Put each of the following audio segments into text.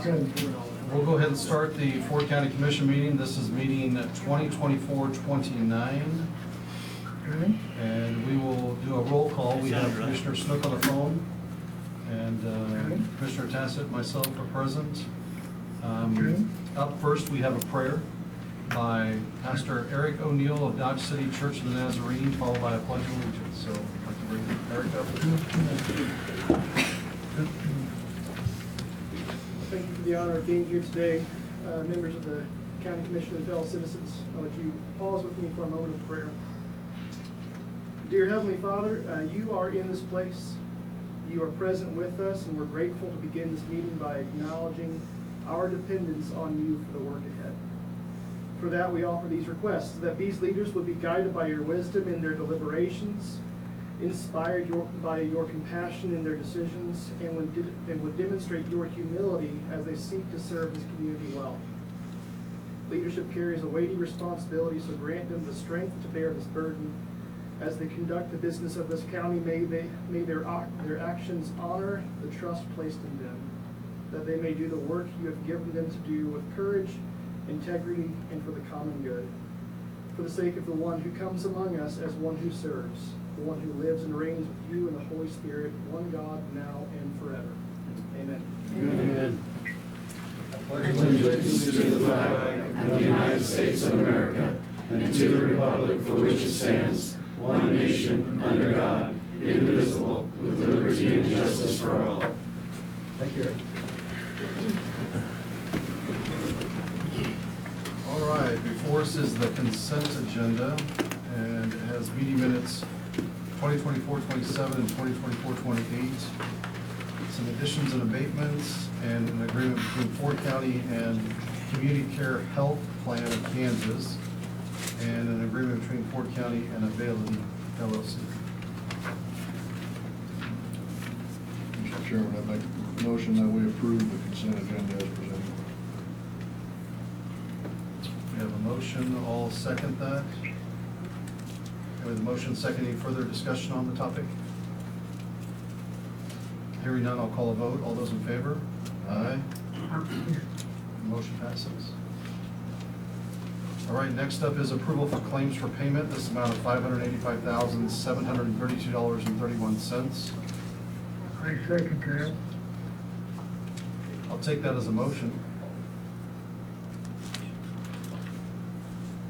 We'll go ahead and start the Ford County Commission meeting. This is meeting 2024-29. And we will do a roll call. We have Commissioner Snook on the phone, and Commissioner Tassett and myself are present. Up first, we have a prayer by Pastor Eric O'Neill of Dodge City Church of the Nazarene, followed by a pledge of allegiance. So I'd like to bring Eric up. Thank you for the honor of being here today. Members of the County Commission and fellow citizens, I'll let you pause with me for a moment of prayer. Dear Heavenly Father, you are in this place. You are present with us, and we're grateful to begin this meeting by acknowledging our dependence on you for the work ahead. For that, we offer these requests, that these leaders would be guided by your wisdom in their deliberations, inspired by your compassion in their decisions, and would demonstrate your humility as they seek to serve this community well. Leadership carries a weighty responsibility, so grant them the strength to bear this burden. As they conduct the business of this county, may their actions honor the trust placed in them, that they may do the work you have given them to do with courage, integrity, and for the common good. For the sake of the one who comes among us as one who serves, the one who lives and reigns with you in the Holy Spirit, one God, now and forever. Amen. Amen. I pledge allegiance to the flag of the United States of America and to the republic for which it stands, one nation, under God, indivisible, with liberty and justice for all. Thank you. All right, before us is the consent agenda, and it has meeting minutes 2024-27 and 2024-28. Some additions and abatements, and an agreement between Ford County and Community Care Health Plan of Kansas, and an agreement between Ford County and Availity LLC. Mr. Chairman, I make a motion that we approve the consent agenda as presented. We have a motion, I'll second that. And with the motion second, any further discussion on the topic? Hearing none, I'll call a vote. All those in favor? Aye. Motion passes. All right, next up is approval for claims for payment. This amount of $585,732.31. I second that. I'll take that as a motion.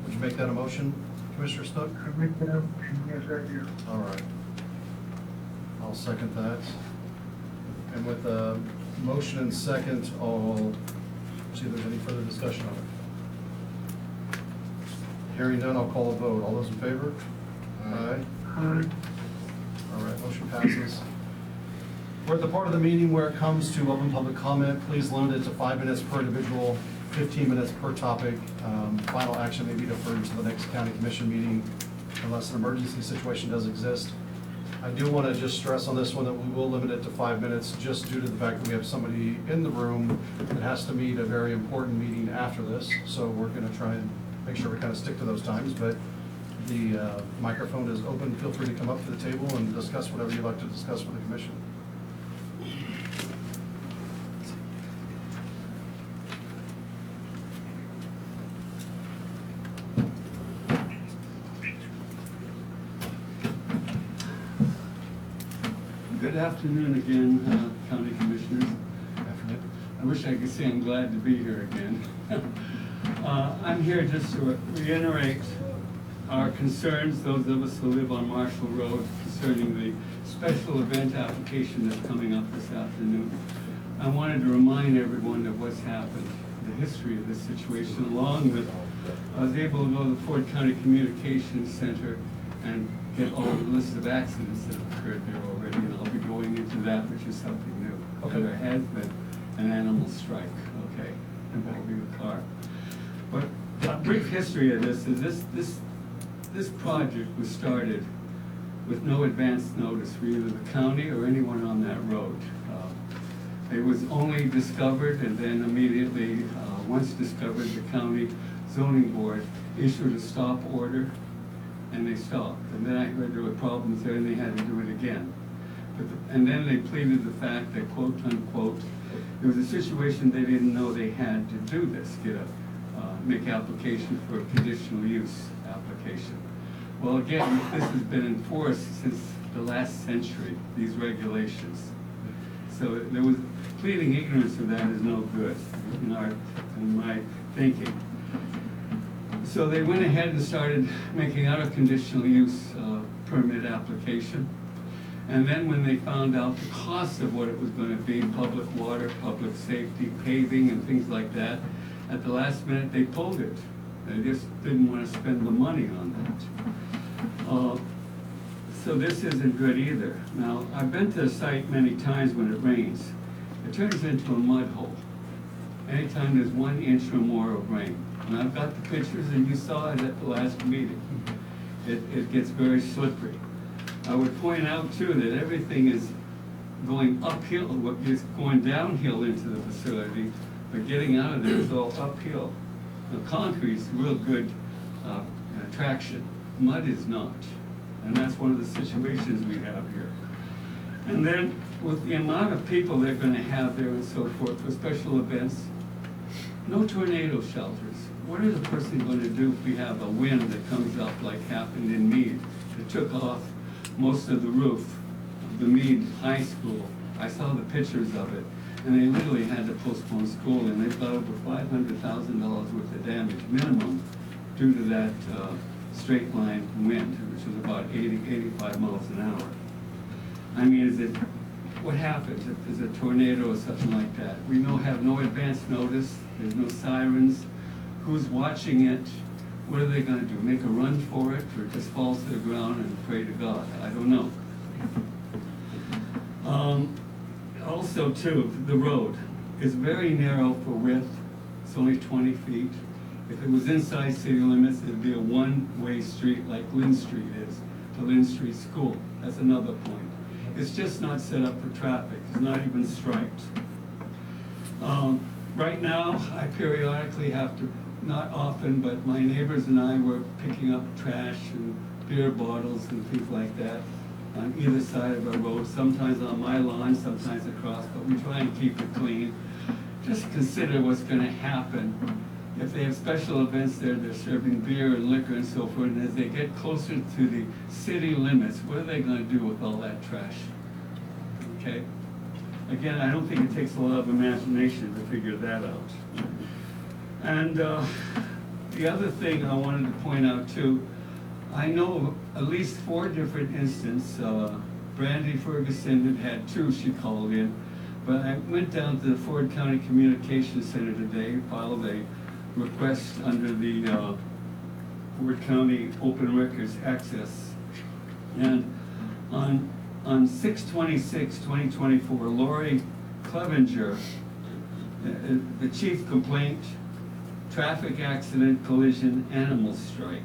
Would you make that a motion, Commissioner Snook? I make that motion, yes, I do. All right. I'll second that. And with a motion and second, I'll see if there's any further discussion on it. Hearing none, I'll call a vote. All those in favor? Aye. Aye. All right, motion passes. We're at the part of the meeting where it comes to open public comment. Please limit it to 5 minutes per individual, 15 minutes per topic. Final action may be deferred to the next county commission meeting unless an emergency situation does exist. I do want to just stress on this one that we will limit it to 5 minutes just due to the fact that we have somebody in the room that has to meet a very important meeting after this. So we're going to try and make sure we kind of stick to those times, but the microphone is open. Feel free to come up to the table and discuss whatever you'd like to discuss with the commission. Good afternoon again, County Commissioners. Afternoon. I wish I could say I'm glad to be here again. I'm here just to reiterate our concerns, those of us who live on Marshall Road, concerning the special event application that's coming up this afternoon. I wanted to remind everyone of what's happened, the history of this situation, along with, I was able to go to the Ford County Communications Center and get all the list of accidents that have occurred there already, and I'll be going into that, which is something new. Okay. There has been an animal strike, okay, involving a car. But a brief history of this is this project was started with no advance notice for either the county or anyone on that road. It was only discovered, and then immediately, once discovered, the county zoning board issued a stop order, and they stopped. And then I heard there were problems there, and they had to do it again. And then they pleaded the fact that, quote unquote, there was a situation they didn't know they had to do this, make application for a conditional use application. Well, again, this has been enforced since the last century, these regulations. So there was, pleading ignorance of that is no good in my thinking. So they went ahead and started making out a conditional use permit application. And then when they found out the cost of what it was going to be, public water, public safety, paving, and things like that, at the last minute they pulled it. They just didn't want to spend the money on that. So this isn't good either. Now, I've been to the site many times when it rains. It turns into a mud hole anytime there's 1 inch or more of rain. And I've got the pictures, and you saw it at the last meeting. It gets very slippery. I would point out too that everything is going uphill, it's going downhill into the facility, but getting out of there is all uphill. The concrete's real good traction. Mud is not. And that's one of the situations we have here. And then with the amount of people they're going to have there and so forth for special events, no tornado shelters. What is a person going to do if we have a wind that comes up like happened in Mead? It took off most of the roof of the Mead High School. I saw the pictures of it, and they literally had to postpone school, and they've got over $500,000 worth of damage minimum due to that straight line wind, which was about 85 miles an hour. I mean, what happens if there's a tornado or something like that? We have no advance notice, there's no sirens. Who's watching it? What are they going to do? Make a run for it, or just fall to the ground and pray to God? I don't know. Also, too, the road is very narrow for width. It's only 20 feet. If it was inside city limits, it'd be a one-way street like Lynn Street is to Lynn Street School. That's another point. It's just not set up for traffic. It's not even striped. Right now, I periodically have to, not often, but my neighbors and I were picking up trash and beer bottles and things like that on either side of our road, sometimes on my lawn, sometimes across, but we try and keep it clean. Just consider what's going to happen. If they have special events there, they're serving beer and liquor and so forth, and as they get closer to the city limits, what are they going to do with all that trash? Okay? Again, I don't think it takes a lot of imagination to figure that out. And the other thing I wanted to point out too, I know of at least 4 different instances. Brandy Ferguson had 2 she called in, but I went down to the Ford County Communications Center today, filed a request under the Ford County Open Records Access. And on 6/26/2024, Lori Clevenger, the chief complaint, traffic accident, collision, animal strike.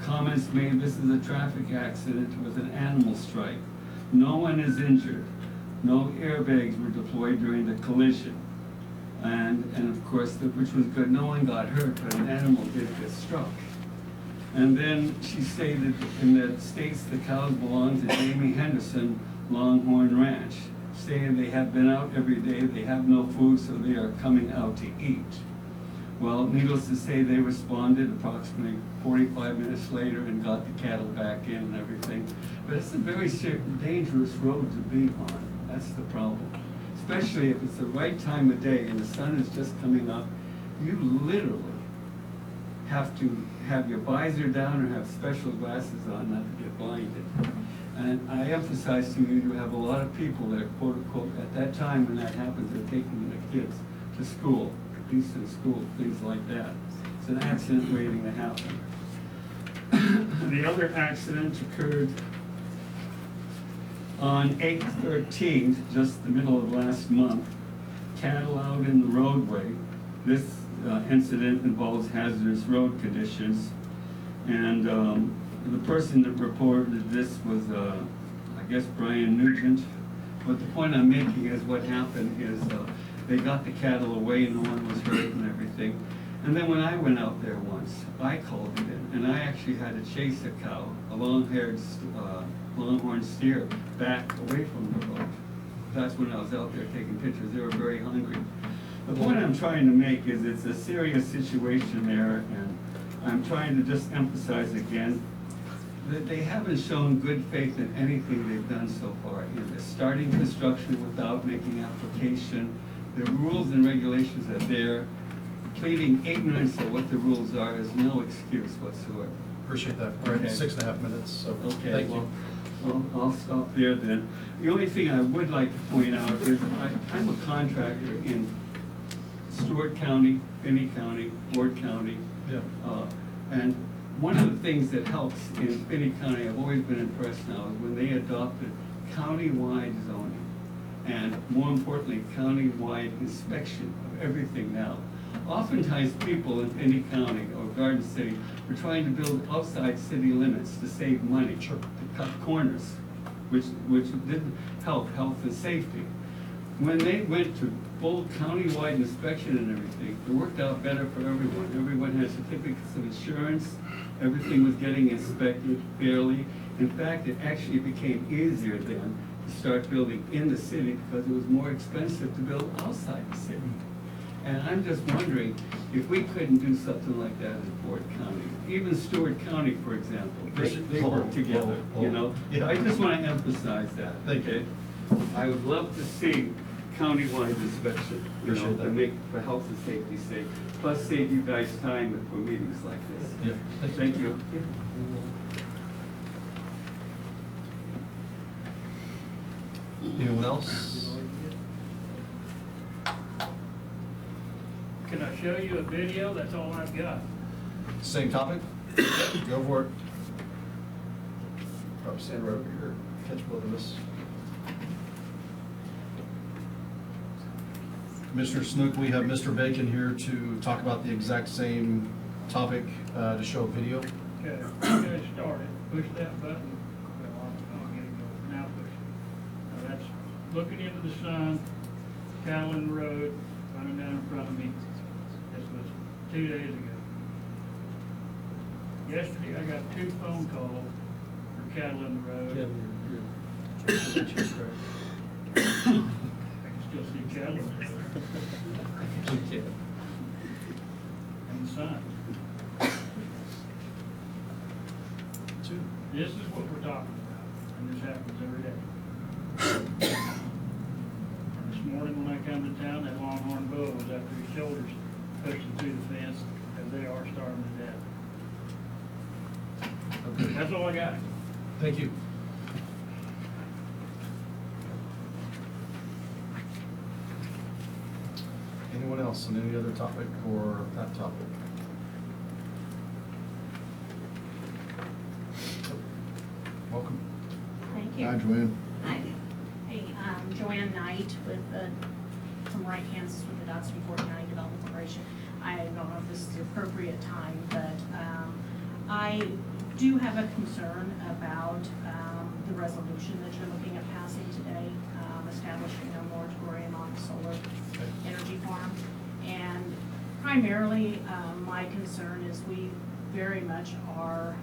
Comments made, this is a traffic accident with an animal strike. No one is injured. No airbags were deployed during the collision. And of course, which was good, no one got hurt, but an animal did get struck. And then she stated in that states the cows belong to Jamie Henderson Longhorn Ranch, saying they have been out every day, they have no food, so they are coming out to eat. Well, needless to say, they responded approximately 45 minutes later and got the cattle back in and everything. But it's a very dangerous road to be on. That's the problem. Especially if it's the right time of day and the sun is just coming up, you literally have to have your visor down or have special glasses on not to get blinded. And I emphasize to you, you have a lot of people that are, quote unquote, at that time when that happens, they're taking their kids to school, decent school, things like that. It's an accident waiting to happen. The other accident occurred on 8/13, just the middle of last month. Cattle out in the roadway. This incident involves hazardous road conditions, and the person that reported this was, I guess, Brian Nugent. But the point I'm making is what happened is they got the cattle away, no one was hurt and everything. And then when I went out there once, I called it in, and I actually had to chase a cow, a long-haired longhorn steer, back away from the road. that's when I was out there taking pictures. They were very hungry. The point I'm trying to make is it's a serious situation there, and I'm trying to just emphasize again that they haven't shown good faith in anything they've done so far. Either starting construction without making application, the rules and regulations are there. Pleading ignorance of what the rules are is no excuse whatsoever. Appreciate that. All right, Okay. 6.5 minutes, so Okay, thank well, you. I'll stop there then. The only thing I would like to point out is I'm a contractor in Stewart County, Finney County, Ward County. Yeah. And one of the things that helps in Finney County, I've always been impressed now, is when they adopted county-wide zoning. And more importantly, county-wide inspection of everything now. Oftentimes, people in Finney County or Garden City are trying to build outside city limits to save money, Sure. to cut corners, which didn't help health and safety. When they went to full county-wide inspection and everything, it worked out better for everyone. Everyone had certificates of insurance, everything was getting inspected fairly. In fact, it actually became easier then to start building in the city because it was more expensive to build outside the city. And I'm just wondering if we couldn't do something like that in Ford County, even Stewart County, for example. They work together, you know? Yeah. I just want to emphasize that. Thank you. Okay? I would love to see countywide inspection, you know, Appreciate that. to make, for health and safety sake, plus save you guys time for meetings like this. Yeah. Thank you. Anyone else? Can I show you a video? That's all I've got. Same topic? Go for it. Probably stand right over here, catch both of us. Commissioner Snook, we have Mr. Bacon here to talk about the exact same topic, to show a video. Okay, get it started. Push that button. Well, I'll get it going. Now push it. Now that's looking into the sun, cattle in the road, running down in front of me. This was 2 days ago. Yesterday, I got 2 phone calls for cattle in the road. I can still see cattle in the road. And the sun. Two. This is what we're talking about, and this happens every day. And this morning when I come to town, that longhorn bull was after his shoulders pushing through the fence, as they are starving to death. Okay. That's all I got. Thank you. Anyone else on any other topic or that topic? Welcome. Thank you. Hi, Joanne. Hi. Hey, Joanne Knight from Wright, Kansas with the Dotson Fort County Development Corporation. I don't know if this is the appropriate time, but I do have a concern about the resolution that you're looking at passing today, establishing a moratorium on the solar energy farm. And primarily, my concern is we very much are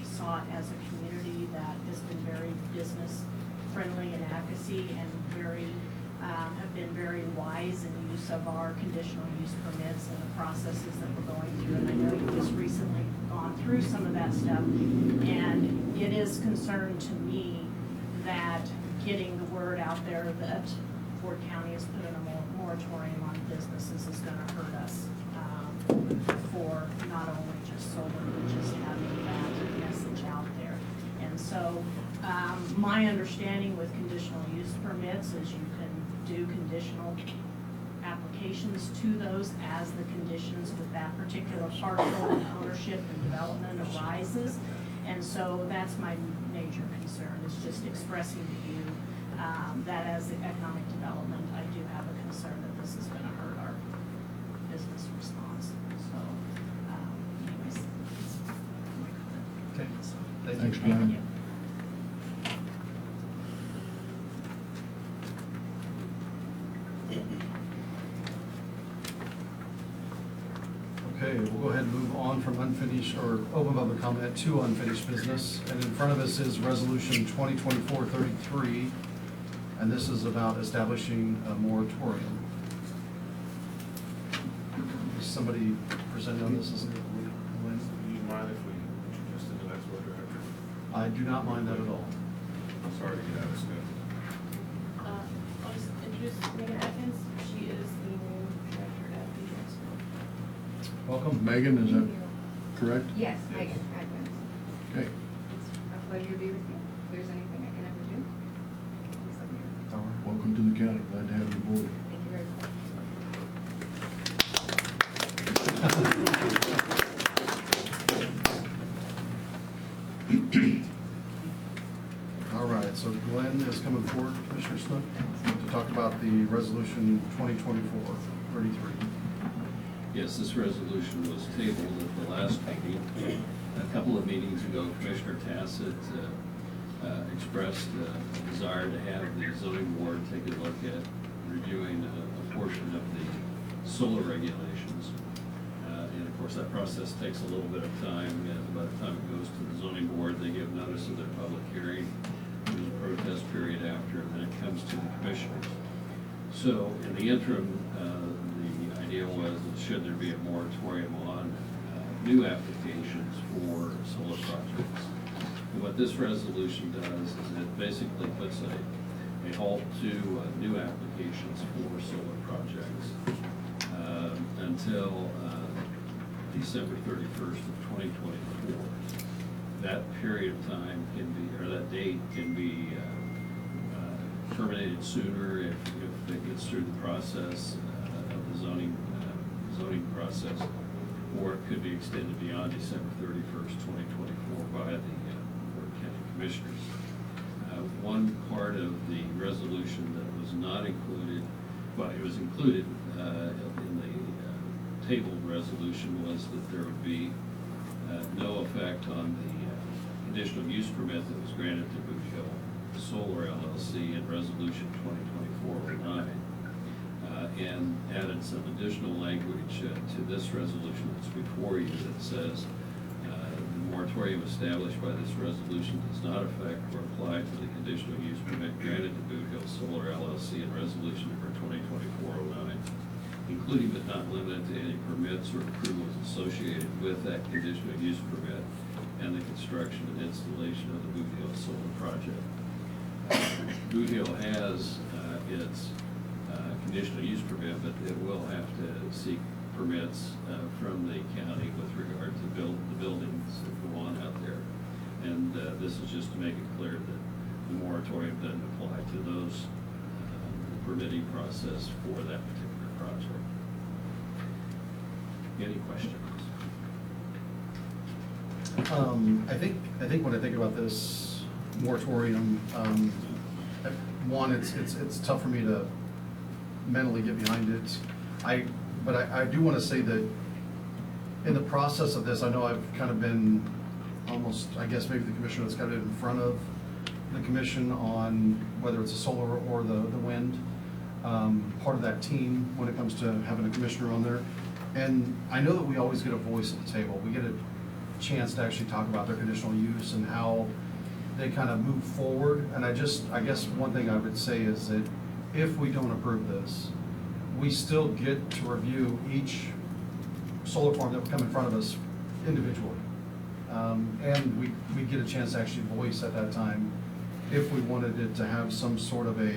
sought as a community that has been very business friendly in advocacy and very have been very wise in the use of our conditional use permits and the processes that we're going through. And I know you've just recently gone through some of that stuff. And it is concern to me that getting the word out there that Ford County has put in a moratorium on businesses is gonna hurt us for not only just solar, but just having that message out there. And so, my understanding with conditional use permits is you can do conditional applications to those as the conditions with that particular parcel and ownership and development arises. And so that's my major concern, is just expressing to you that as the economic development, I do have a concern that this is gonna hurt our business response. So, anyways. Okay. So, Thank Thanks, you. Joanne. thank you. Okay, we'll go ahead and move on from unfinished, or open public comment to unfinished business. And in front of us is Resolution 2024-33. and this is about establishing a moratorium. Is somebody presenting on this? Isn't it Lynn? Do you mind if we introduce the next board director? I do not mind that at all. Sorry to get out of step. I'll just introduce Megan Atkins. She is the new director at the School. Welcome. Megan, is that correct? Yes, Megan Atkins. Okay. It's a pleasure to be with you. If there's anything I can ever do, please let me know. Welcome to the county. Glad to have you aboard. Thank you very much. All right, so Glenn is coming forward, Commissioner Snook, to talk about the resolution 2024-33. Yes, this resolution was tabled at the last meeting. A couple of meetings ago, Commissioner Tassett expressed a desire to have the zoning board take a look at reviewing a portion of the solar regulations. And of course, that process takes a little bit of time, and by the time it goes to the zoning board, they give notice of their public hearing. There's a protest period after, and then it comes to the commissioners. So in the interim, the idea was that should there be a moratorium on new applications for solar projects. And what this resolution does is it basically puts a halt to new applications for solar projects until December 31st of 2024. That period of time can be, or that date can be terminated sooner if it gets through the process of the zoning process, or it could be extended beyond December 31st, 2024 by the Board of County Commissioners. One part of the resolution that was not included, well, it was included in the tabled resolution, was that there would be no effect on the conditional use permit that was granted to Boot Hill Solar LLC in Resolution 2024-09, and added some additional language to this resolution that's before you that says the moratorium established by this resolution does not affect or apply to the conditional use permit granted to Boot Hill Solar LLC in Resolution number 2024-09, including but not limited to any permits or approvals associated with that conditional use permit and the construction and installation of the Boot Hill Solar project. Boot Hill has its conditional use permit, but it will have to seek permits from the county with regard to the buildings that go on out there. And this is just to make it clear that the moratorium doesn't apply to those permitting process for that particular project. Any questions? I think when I think about this moratorium, one, it's tough for me to mentally get behind it. But I do want to say that in the process of this, I know I've kind of been almost, I guess maybe the commissioner that's kind of in front of the commission on whether it's a solar or the wind, part of that team when it comes to having a commissioner on there. And I know that we always get a voice at the table. We get a chance to actually talk about their conditional use and how they kind of move forward. And I guess one thing I would say is that if we don't approve this, we still get to review each solar farm that would come in front of us individually. And we get a chance to actually voice at that time if we wanted it to have some sort of a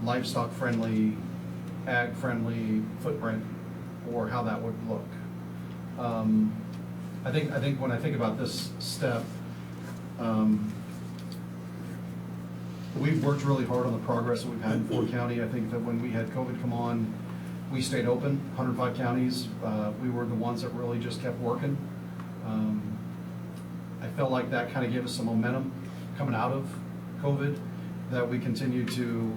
livestock-friendly, ag-friendly footprint, or how that would look. I think when I think about this step, we've worked really hard on the progress that we've had in Ford County. I think that when we had COVID come on, we stayed open, 105 counties. We were the ones that really just kept working. I felt like that kind of gave us some momentum coming out of COVID, that we continue to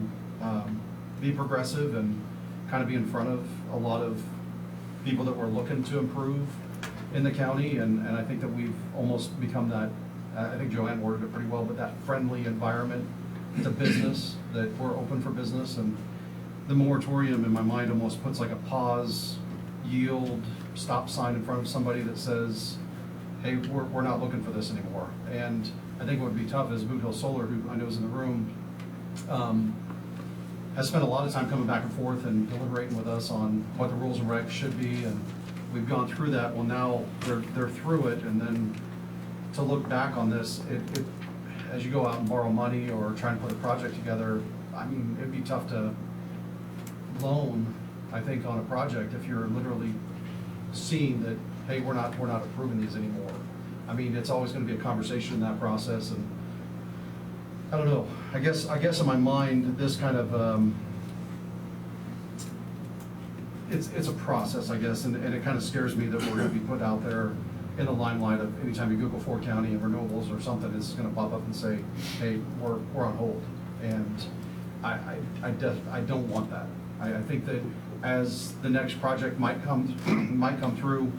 be progressive and kind of be in front of a lot of people that were looking to improve in the county. And I think that we've almost become that, I think Joanne worded it pretty well, but that friendly environment to business, that we're open for business. And the moratorium in my mind almost puts like a pause, yield, stop sign in front of somebody that says, hey, we're not looking for this anymore. And I think what would be tough is Boot Hill Solar, who I know is in the room, has spent a lot of time coming back and forth and deliberating with us on what the rules and regs should be, and we've gone through that. Well, now they're through it, and then to look back on this, as you go out and borrow money or try and put a project together, I mean, it'd be tough to loan, I think, on a project if you're literally seeing that, hey, we're not approving these anymore. I mean, it's always gonna be a conversation in that process, and I don't know, I guess in my mind, this kind of, it's a process, I guess, and it kind of scares me that we're gonna be put out there in the limelight of anytime you Google Ford County and renewables or something, it's gonna pop up and say, hey, we're on hold. And I don't want that. I think that as the next project might come through,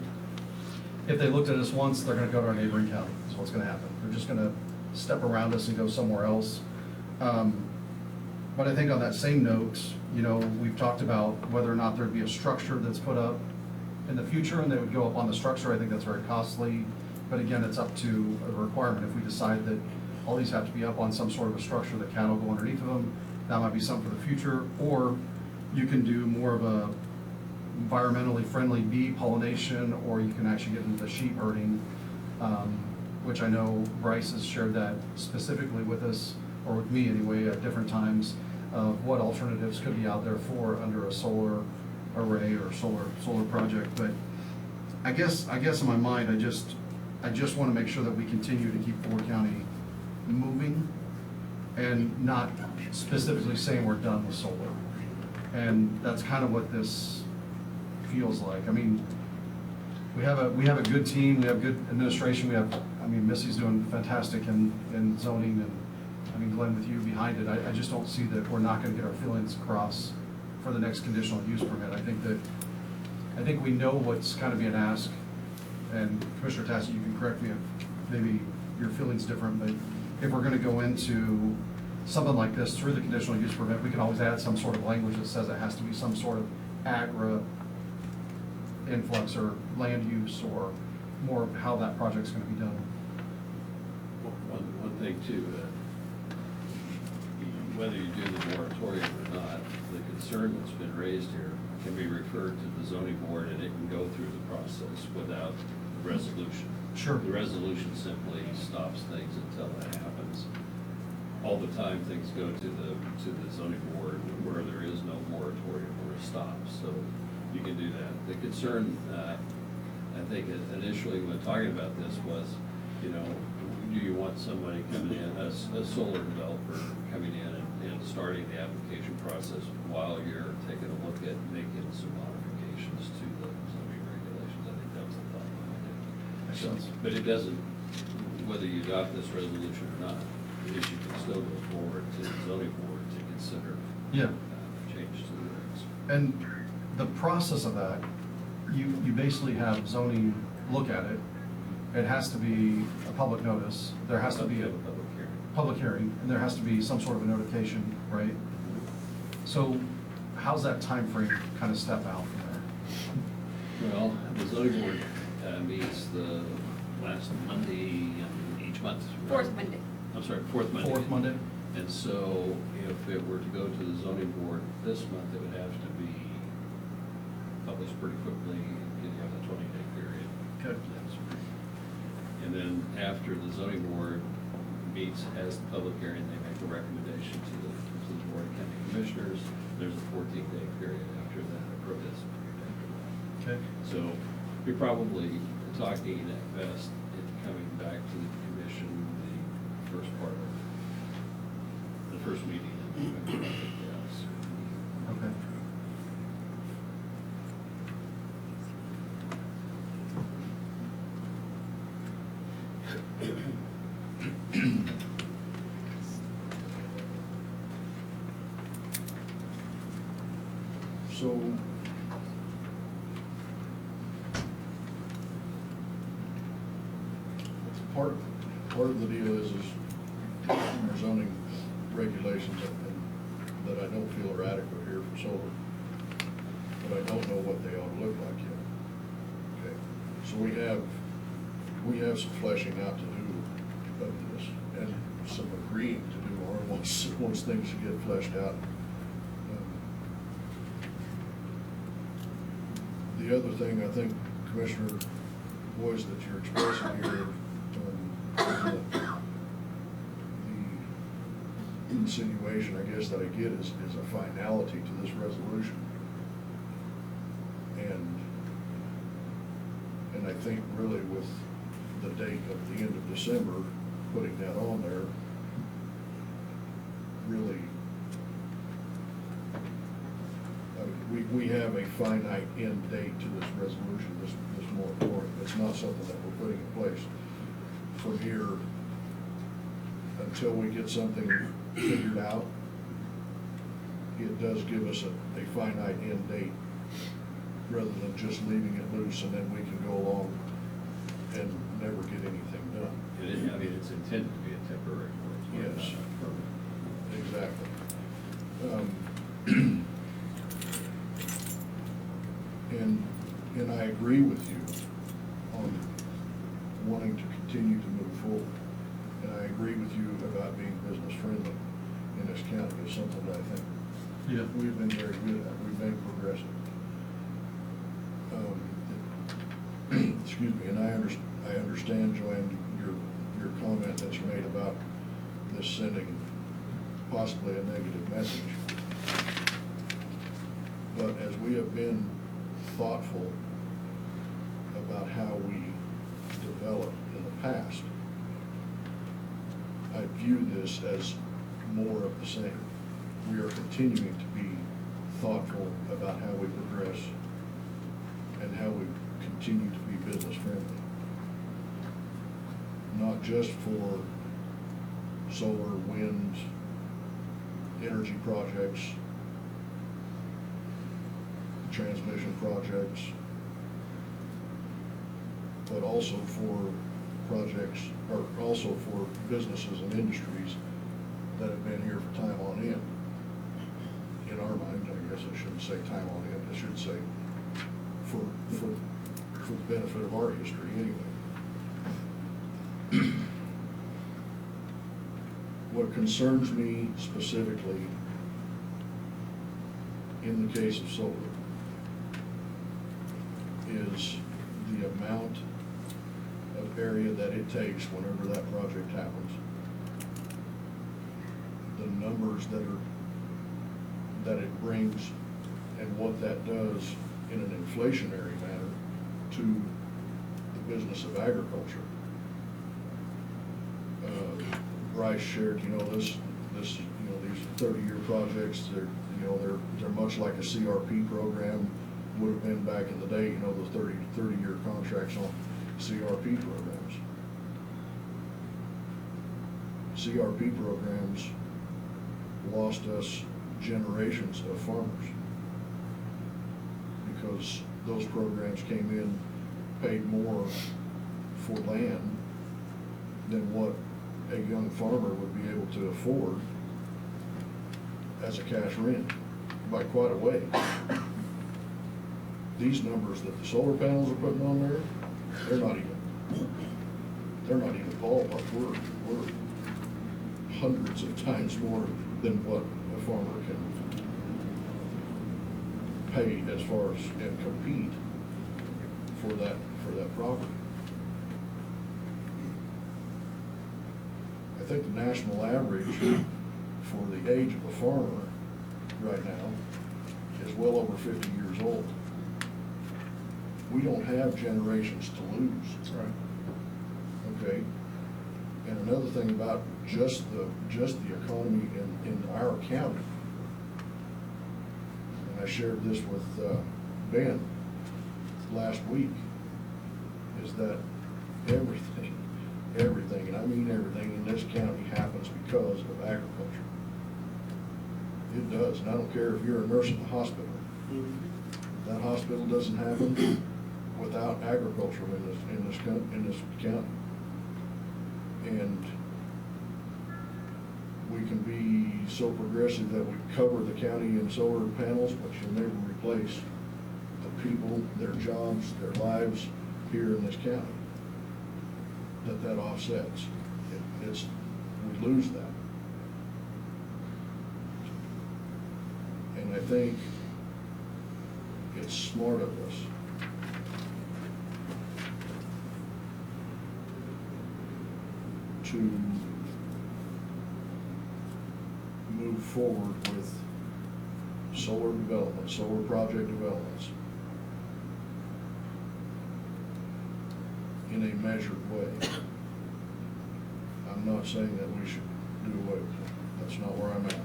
if they looked at us once, they're gonna go to our neighboring county, is what's gonna happen. They're just gonna step around us and go somewhere else. But I think on that same note, you know, we've talked about whether or not there'd be a structure that's put up in the future, and they would go up on the structure. I think that's very costly, but again, it's up to a requirement. If we decide that all these have to be up on some sort of a structure that cattle go underneath of them, that might be something for the future. Or you can do more of a environmentally friendly bee pollination, or you can actually get into the sheep herding, which I know Bryce has shared that specifically with us, or with me anyway, at different times, of what alternatives could be out there for under a solar array or solar project. But I guess in my mind, I just want to make sure that we continue to keep Ford County moving and not specifically saying we're done with solar. And that's kind of what this feels like. I mean, we have a good team, we have good administration, Missy's doing fantastic in zoning, and I mean, Glenn, with you behind it, I just don't see that we're not gonna get our feelings across for the next conditional use permit. I think we know what's kind of being asked, and Commissioner Tassi, you can correct me if maybe your feeling's different, but if we're gonna go into something like this through the conditional use permit, we can always add some sort of language that says it has to be some sort of agri influx or land use, or more of how that project's gonna be done. One thing too, whether you do the moratorium or not, the concern that's been raised here can be referred to the zoning board, and it can go through the process without the resolution. Sure. The resolution simply stops things until that happens. All the time, things go to the zoning board where there is no moratorium or a stop, so you can do that. The concern, I think initially when talking about this was, you know, do you want somebody coming in, a solar developer coming in and starting the application process while you're taking a look at making some modifications to the zoning regulations? I think that was the thought behind it. Makes sense. But it doesn't, whether you adopt this resolution or not, the issue can still go forward to the zoning board to consider changes to the regs. And the process of that, you basically have zoning look at it. It has to be a public notice. There has to be a public hearing, and there has to be some sort of a notification, right? So how's that time frame kind of step out from there? Well, the zoning board meets the last Monday in each month. Fourth Monday. I'm sorry, fourth Monday. Fourth Monday? And so if it were to go to the zoning board this month, it would have to be published pretty quickly, you have the 20-day period. Okay. And then after the zoning board meets, has the public hearing, they make a recommendation to the Board of County Commissioners. There's a 14-day period after that, a protest period after that. Okay. So you're probably talking at best in coming back to the commission the first part of the first meeting in November, I think, yes. Okay. So, part of the deal is our zoning regulations that I don't feel are adequate here for solar, but I don't know what they ought to look like yet. Okay, so we have some fleshing out to do of this, and some agreeing to do more once things get fleshed out. The other thing I think, Commissioner Boyce, that you're expressing here, the insinuation, I guess, that I get is a finality to this resolution. And I think really with the date of the end of December, putting that on there, really, we have a finite end date to this resolution, this moratorium. It's not something that we're putting in place from here until we get something figured out. It does give us a finite end date, rather than just leaving it loose and then we can go along and never get anything done. I mean, it's intended to be a temporary moratorium. Yes. Not permanent. Exactly. And I agree with you on wanting to continue to move forward. And I agree with you about being business friendly in this county. It's something that I think we've been very good at. We've been progressive. Excuse me, and I understand, Joanne, your comment that you made about this sending possibly a negative message. But as we have been thoughtful about how we developed in the past, I view this as more of the same. We are continuing to be thoughtful about how we progress and how we continue to be business friendly. Not just for solar, wind, energy projects, transmission projects, but also for projects, or also for businesses and industries that have been here for time on end. In our mind, I guess I shouldn't say time on end, I should say for the benefit of our history anyway. What concerns me specifically in the case of solar is the amount of area that it takes whenever that project happens. The numbers that it brings and what that does in an inflationary manner to the business of agriculture. Bryce shared, these 30-year projects, they're much like a CRP program would have been back in the day, the 30-year contracts on CRP programs. CRP programs lost us generations of farmers because those programs came in, paid more for land than what a young farmer would be able to afford as a cash rent by quite a way. These numbers that the solar panels are putting on there, they're not even ballpark. We're hundreds of times more than what a farmer can pay as far as and compete for that property. I think the national average for the age of a farmer right now is well over 50 years old. We don't have generations to lose. Right. Okay? And another thing about just the economy in our county, and I shared this with Ben last week, is that everything, and I mean everything in this county happens because of agriculture. It does, and I don't care if you're a nurse in the hospital. That hospital doesn't happen without agriculture in this county. And we can be so progressive that we cover the county in solar panels, but you'll never replace the people, their jobs, their lives here in this county that offsets. we lose that. And I think it's smart of us to move forward with solar development, solar project developments in a measured way. I'm not saying that we should do away with it. That's not where I'm at.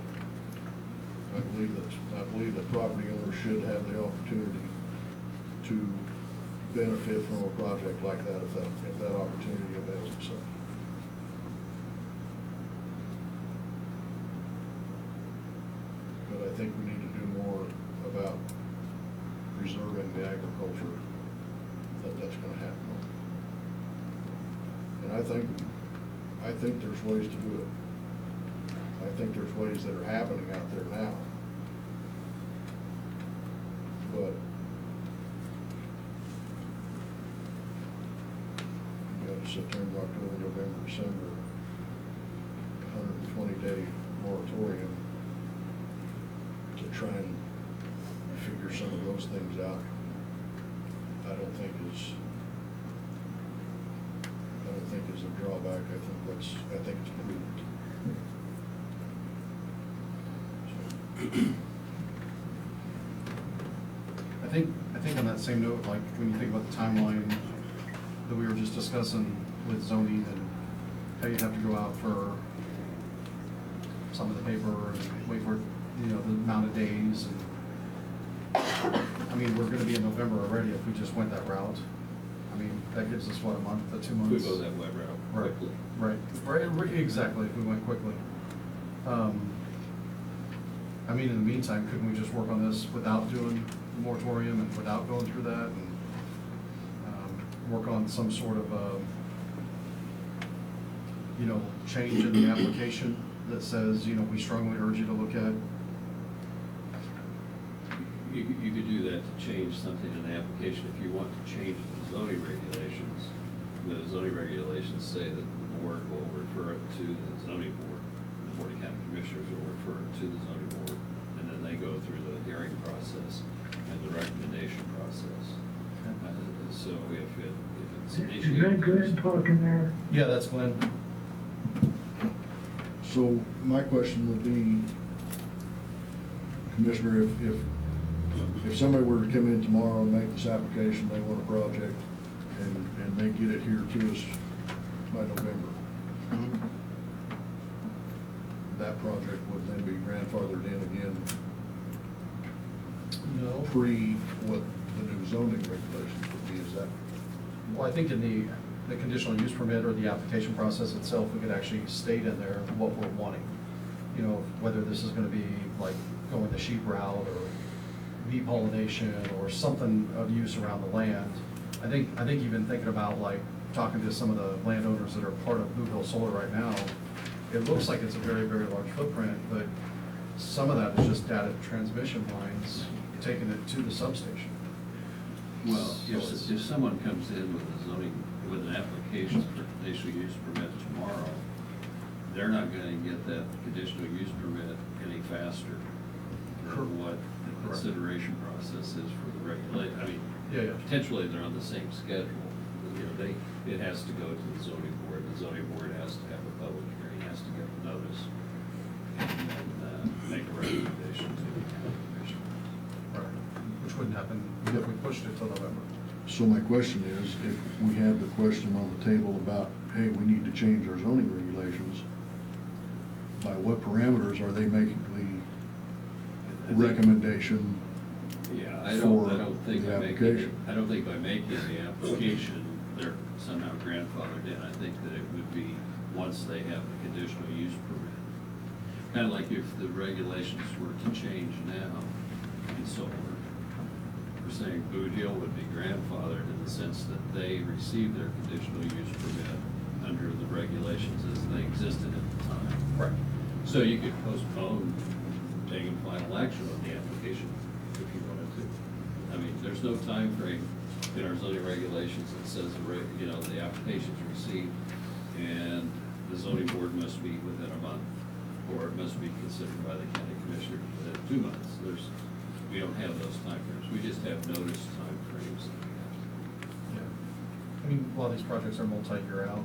I believe that property owners should have the opportunity to benefit from a project like that if that opportunity avails itself. But I think we need to do more about preserving the agriculture that's gonna happen. And I think there's ways to do it. I think there's ways that are happening out there now. But you got September, October, November, December, 120-day moratorium to try and figure some of those things out. I don't think is a drawback. I think it's prudent. I think on that same note, like when you think about the timeline that we were just discussing with zoning and how you'd have to go out for some of the paper and wait for, the amount of days. And, I mean, we're gonna be in November already if we just went that route. I mean, that gives us what, a month, 2 months? We go that way route Right, quickly. right, exactly, if we went quickly. I mean, in the meantime, couldn't we just work on this without doing the moratorium and without going through that and work on some sort of, change in the application that says, we strongly urge you to look at? You could do that to change something in the application if you want to change the zoning regulations. The zoning regulations say that the board will refer it to the zoning board. The Board of County Commissioners will refer it to the zoning board, and then they go through the hearing process and the recommendation process. So if it's an issue. Is that Glenn talking there? Yeah, that's Glenn. So my question would be, Commissioner, if somebody were to come in tomorrow and make this application, they want a project, and they get it here to us by November, that project would then be grandfathered in again No. pre what the new zoning regulations would be, is that? Well, I think in the conditional use permit or the application process itself, we could actually state in there what we're wanting. Whether this is gonna be like going the sheep route or bee pollination or something of use around the land. I think even thinking about like talking to some of the landowners that are part of Blue Hill Solar right now, it looks like it's a very, very large footprint, but some of that is just data transmission lines taking it to the substation. Well, if someone comes in with an application for conditional use permit tomorrow, they're not gonna get that conditional use permit any faster than what the consideration process is for the regulation. I mean, Yeah. potentially they're on the same schedule. It has to go to the zoning board. The zoning board has to have a public hearing, has to get the notice, and then make a recommendation to the county commission. Right. Which wouldn't happen if we pushed it till November. So my question is, if we have the question on the table about, hey, we need to change our zoning regulations, by what parameters are they making the recommendation? Yeah, I for don't think the by making, application? I don't think by making the application, they're somehow grandfathered in. I think that it would be once they have the conditional use permit. Kind of like if the regulations were to change now in solar. We're saying Boot Hill would be grandfathered in the sense that they received their conditional use permit under the regulations as they existed at the time. Right. So you could postpone taking final action on the application if you wanted to. I mean, there's no time frame in our zoning regulations that says, the application's received and the zoning board must meet within a month, or it must be considered by the county commissioner within 2 months. We don't have those timeframes, we just have notice timeframes. Yeah. I mean, a lot of these projects are multi-year out.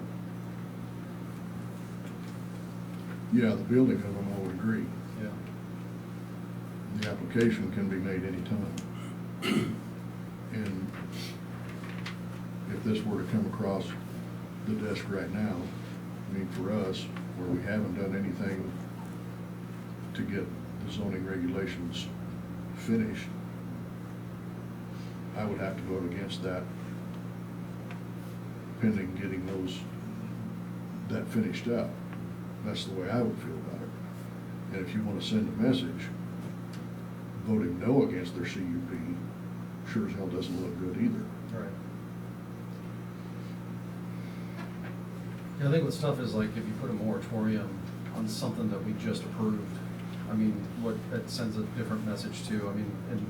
Yeah, the building of them, I would agree. Yeah. The application can be made anytime. And if this were to come across the desk right now, I mean, for us, where we haven't done anything to get the zoning regulations finished, I would have to vote against that pending getting that finished up. That's the way I would feel about it. And if you want to send a message, voting no against their CUP sure as hell doesn't look good either. Right. Yeah, I think what's tough is like if you put a moratorium on something that we just approved, I mean, that sends a different message too. I mean, and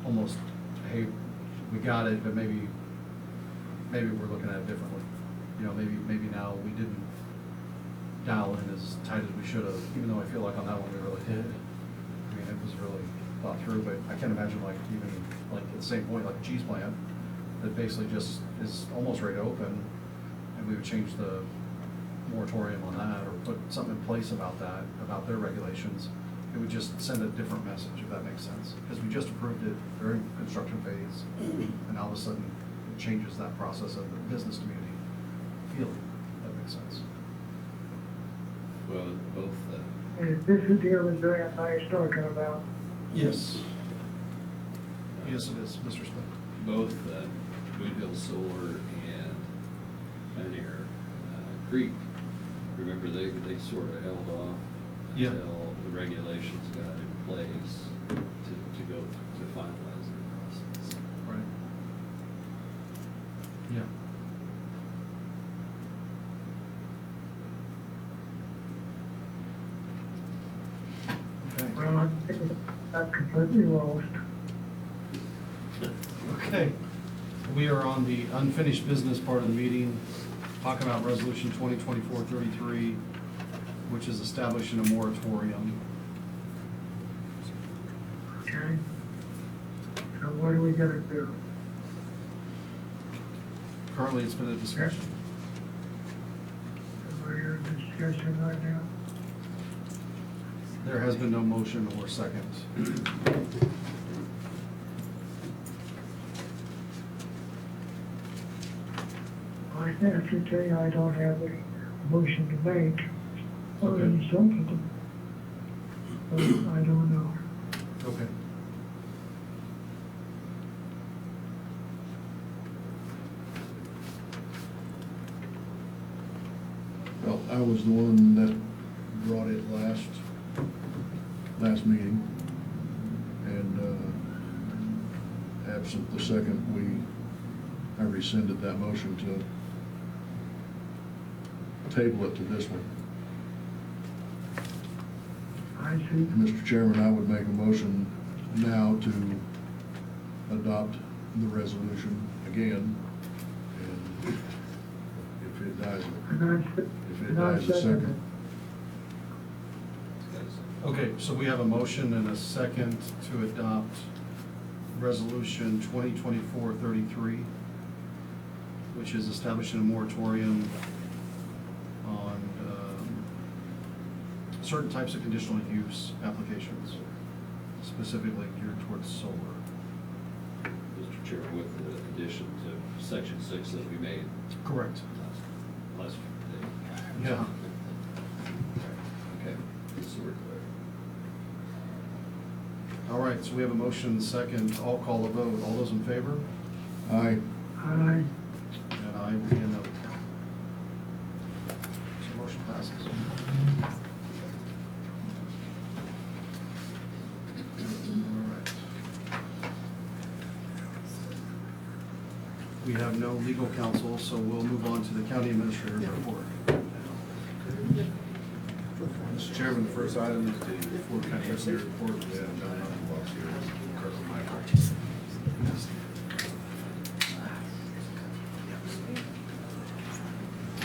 almost, hey, we got it, but maybe we're looking at it differently. You know, maybe now we didn't dial in as tight as we should have, even though I feel like on that one we really did. I mean, it was really thought through, but I can't imagine like even like at the same point, like a cheese plant that basically just is almost ready to open, and we would change the moratorium on that or put something in place about that, about their regulations. It would just send a different message, if that makes sense. Because we just approved it during construction phase, and all of a sudden it changes that process of the business community feeling, if that makes sense. Well, both, And this is the deal that Joanne and I are talking about. Yes. Yes, it is, Mr. Smith. both Boot Hill Solar and Pioneer Creek, remember they sort of held off Yeah. until the regulations got in place to go to finalize their process. Right. Yeah. Okay. Well, I think I'm completely lost. Okay. We are on the unfinished business part of the meeting, talking about Resolution 2024-33, which is establishing a moratorium. Okay? So what do we gotta do? Currently, it's been a discussion. We're discussing right now. There has been no motion or second. I have to tell you, I don't have a motion to make, or Okay. any something. But I don't know. Okay. Well, I was the one that brought it last meeting, and absent the second, I rescinded that motion to table it to this one. I see. Mr. Chairman, I would make a motion now to adopt the resolution again, and if it dies, And I a second. Okay, so we have a motion and a second to adopt Resolution 2024-33, which is establishing a moratorium on certain types of conditional use applications, specifically geared towards solar. Mr. Chair, with the addition to Section 6 that we made Correct. last day. Yeah. Okay, so we're clear. All right, so we have a motion and a second. I'll call a vote. All those in favor? Aye. I, And I will be a no. So motion passes. All right. We have no legal counsel, so we'll move on to the county administrator's report. Mr. Chairman, the first item is the Fort County Commissioner report. We have John Box here, Kirkland Michael.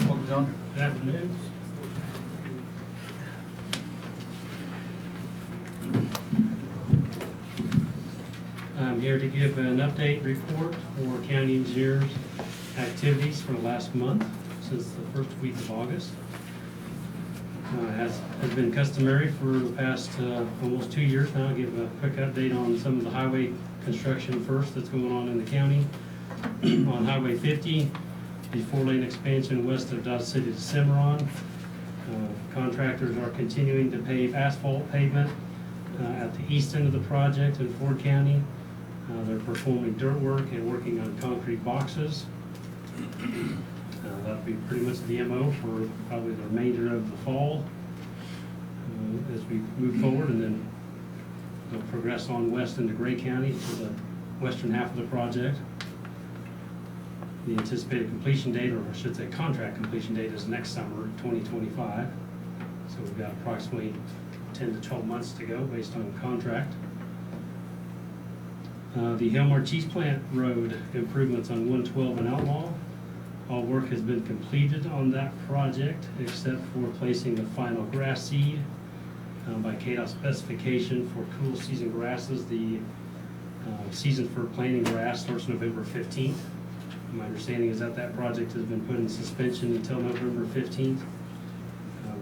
Welcome, John. Good afternoon. here to give an update report for county engineers' activities for the last month, since the first week of August. Has been customary for the past almost 2 years now. I'll give a quick update on some of the highway construction first that's going on in the county. On Highway 50, the 4-lane expansion west of Dodge City to Cimarron. Contractors are continuing to pave asphalt pavement at the east end of the project in Ford County. They're performing dirt work and working on concrete boxes. That'll be pretty much the MO for probably the remainder of the fall as we move forward, and then they'll progress on west into Gray County for the western half of the project. The anticipated completion date, or I should say contract completion date, is next summer, 2025. So we've got approximately 10 to 12 months to go based on contract. The Helmar Cheese Plant Road improvements on 112 and Outlaw. All work has been completed on that project except for placing the final grass seed by KDOT specification for cool season grasses. The season for planting grass starts November 15th. My understanding is that that project has been put in suspension until November 15th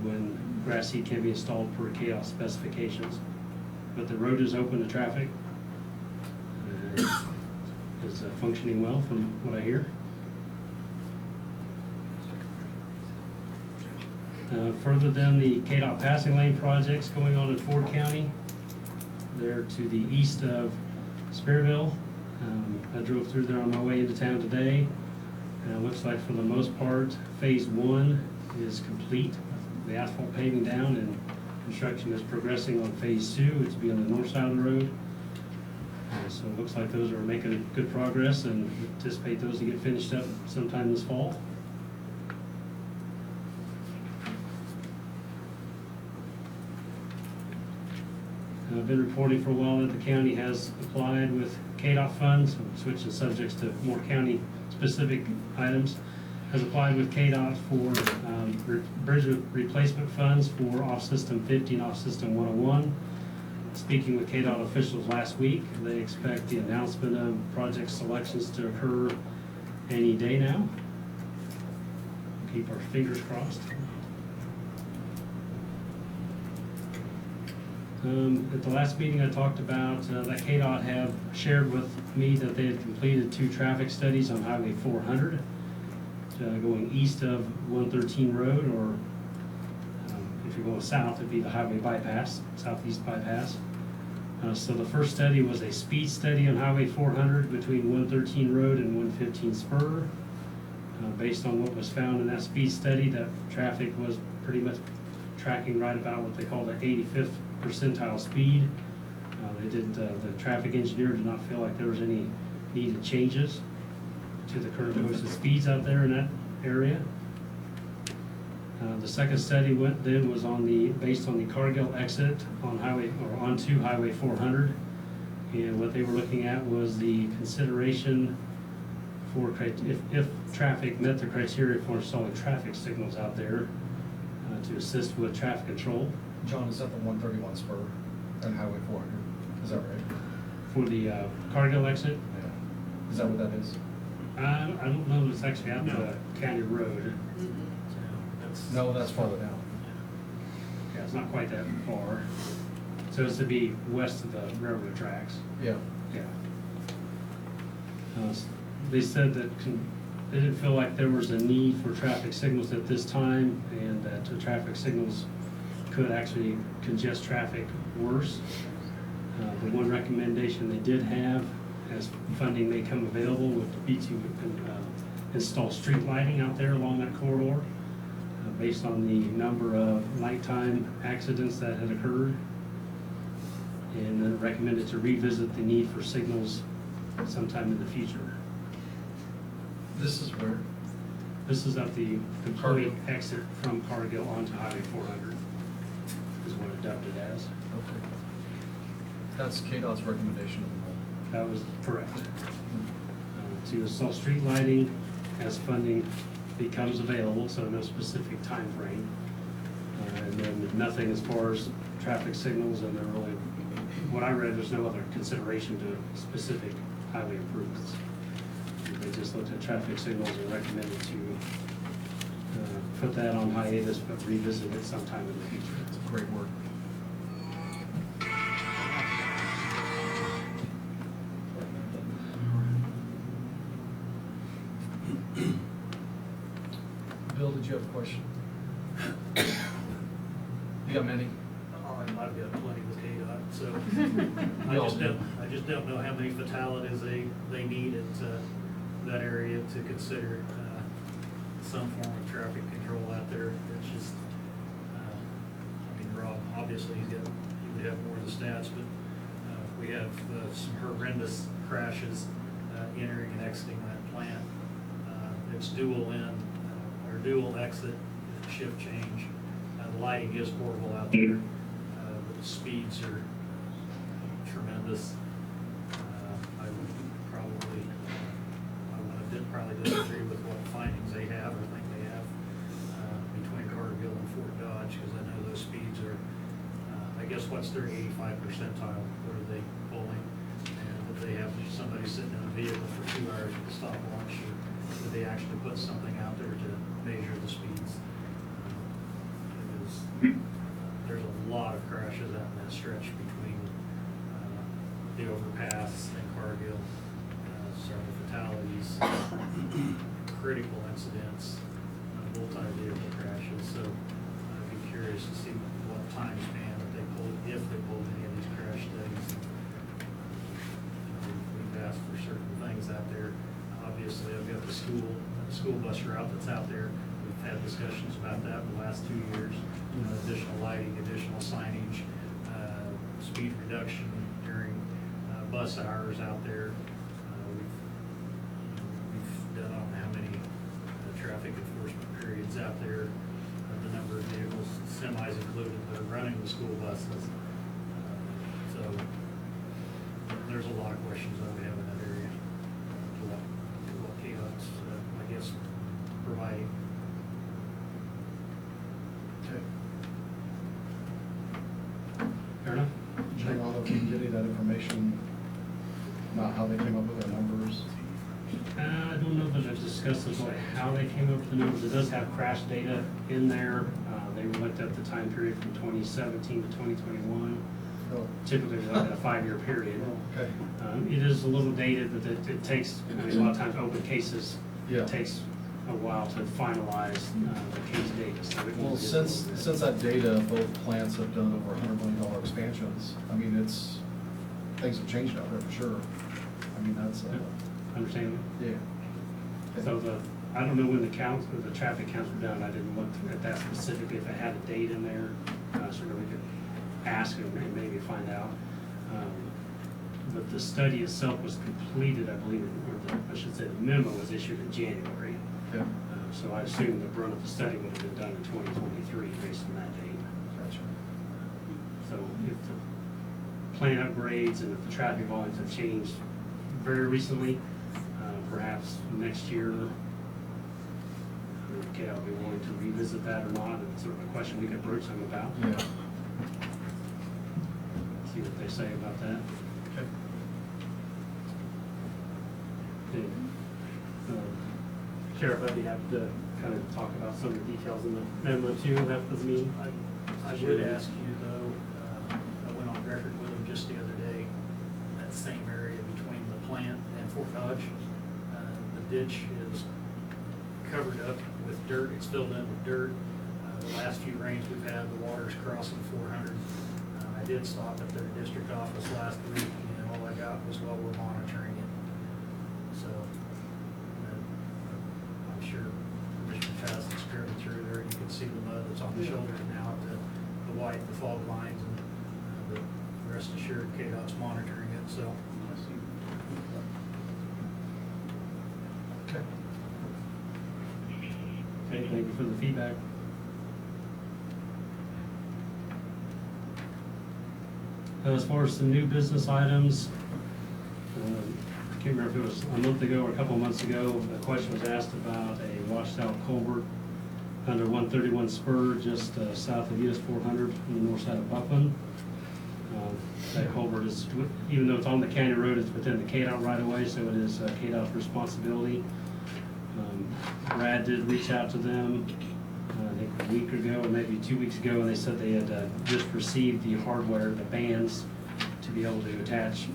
when grass seed can be installed per KDOT specifications. But the road is open to traffic. It's functioning well from what I hear. Further than the KDOT passing lane projects going on in Ford County, they're to the east of Spearville. I drove through there on my way into town today, and it looks like for the most part, phase 1 is complete. The asphalt paving down, and construction is progressing on phase 2. It's be on the north side of the road. So it looks like those are making good progress, and anticipate those to get finished up sometime this fall. I've been reporting for a while that the county has applied with KDOT funds, switching subjects to more county-specific items, has applied with KDOT for bridge replacement funds for off-system 50 and off-system 101. Speaking with KDOT officials last week, they expect the announcement of project selections to occur any day now. Keep our fingers crossed. At the last meeting, I talked about that KDOT had shared with me that they had completed 2 traffic studies on Highway 400 going east of 113 Road, or if you're going south, it'd be the highway bypass, southeast bypass. So the first study was a speed study on Highway 400 between 113 Road and 115 Spur. Based on what was found in that speed study, that traffic was pretty much tracking right about what they call the 85th percentile speed. The traffic engineer did not feel like there was any needed changes to the current posted speeds out there in that area. The second study was based on the Cargill exit on onto Highway 400, and what they were looking at was the consideration for if traffic met the criteria for installing traffic signals out there to assist with traffic control. John, is that the 131 spur on Highway 400? Is that right? For the Cargill exit? Yeah. Is that what that is? I don't know if it's actually out the county road. No, that's farther down. Yeah, it's not quite that far. So it's to be west of the railroad tracks. Yeah. Yeah. They said that they didn't feel like there was a need for traffic signals at this time, and that the traffic signals could actually congest traffic worse. The one recommendation they did have, as funding may come available, would be to install street lighting out there along that corridor, based on the number of nighttime accidents that had occurred, and then recommended to revisit the need for signals sometime in the future. This is where? This is at the complete exit from Cargill onto Highway 400, is what it dubbed it as. Okay. That's KDOT's recommendation of the whole. That was correct. To install street lighting as funding becomes available, so no specific time frame. And then nothing as far as traffic signals, and they're really what I read, there's no other consideration to specific highway improvements. They just looked at traffic signals and recommended to put that on hiatus, but revisit it sometime in the future. It's great work. Bill, did you have a question? You got many? I've got plenty with KDOT, so We all do. I just don't know how many fatalities they need at that area to consider some form of traffic control out there. It's just, I mean, Rob, obviously he would have more of the stats, but we have some horrendous crashes entering and exiting that plant. It's dual in, or dual exit, shift change. The lighting is horrible out there. The speeds are tremendous. I would probably, disagree with what findings they have or think they have between Carterville and Fort Dodge, because I know those speeds are, I guess what's their 85 percentile? What are they pulling? And if they have somebody sitting in a vehicle for 2 hours at the stopwatch, or did they actually put something out there to measure the speeds? There's a lot of crashes out in that stretch between the overpass and Cargill, several fatalities, critical incidents, multi-vehicle crashes. So I'd be curious to see what time span that they pulled, if they pulled any of these crash studies. We've asked for certain things out there. Obviously, I've got the school bus route that's out there. We've had discussions about that in the last 2 years. Additional lighting, additional signage, speed reduction during bus hours out there. We've done, I don't know how many traffic enforcement periods out there, the number of vehicles, semis included, that are running the school buses. So there's a lot of questions that we have in that area to what KDOT's, I guess, providing. Okay. Fair enough? Hang on, if we can get you that information, not how they came up with their numbers. I don't know that I've discussed this, like how they came up with the numbers. It does have crash data in there. They looked at the time period from 2017 to 2021. Oh. Typically, they look at a 5-year period. Okay. It is a little dated, but it takes, I mean, a lot of times open cases, Yeah. it takes a while to finalize the case data. So it Well, is- since that data, both plants have done over $100 million expansions. I mean, things have changed out there for sure. I mean, that's, Understand? yeah. So I don't know when the traffic counts were done. I didn't look at that specifically, if it had a date in there, so that we could ask and maybe find out. But the study itself was completed, I believe, I should say the memo was issued in January. Yeah. So I assume the brunt of the study would have been done in 2023 based on that date. Gotcha. So if the plan upgrades and if the traffic volumes have changed very recently, perhaps next year, okay, I'll be willing to revisit that or not. It's sort of a question we could broach them about. Yeah. See what they say about that. Okay. And, Sheriff, I'd be happy to kind of talk about some of the details in the memo too, after the meeting. I would ask you though, I went on record with them just the other day, that same area between the plant and Fort Dodge. The ditch is covered up with dirt, it's filled in with dirt. The last few rains we've had, the water's crossing 400. I did stop at their district office last week, and all I got was, well, we're monitoring it. So, I'm sure Commissioner Taz's driven through there, you can see the mud that's on the shoulders now, the white, the fog lines, and the rest assured KDOT's monitoring it, so. Okay. Okay, thank you for the feedback. As far as some new business items, I can't remember if it was a month ago or a couple of months ago, a question was asked about a washed out culvert under 131 Spur, just south of US 400 on the north side of Buckland. That culvert is, even though it's on the county road, it's within the KDOT right of way, so it is KDOT's responsibility. Brad did reach out to them, I think a week ago, or maybe 2 weeks ago, and they said they had just received the hardware, the bands, to be able to attach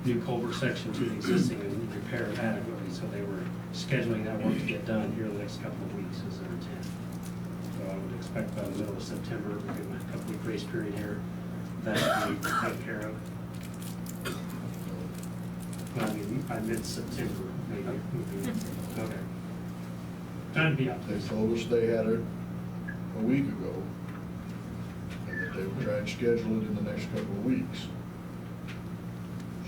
new culvert section to the existing and repair it adequately. So they were scheduling that work to get done here in the next couple of weeks is their intent. So I would expect by the middle of September, we're giving a couple-week grace period here, that will be taken care of. Well, I mean, by mid-September, maybe. Okay. Trying to be They optimistic. told us they had it a week ago, and that they would try and schedule it in the next couple of weeks.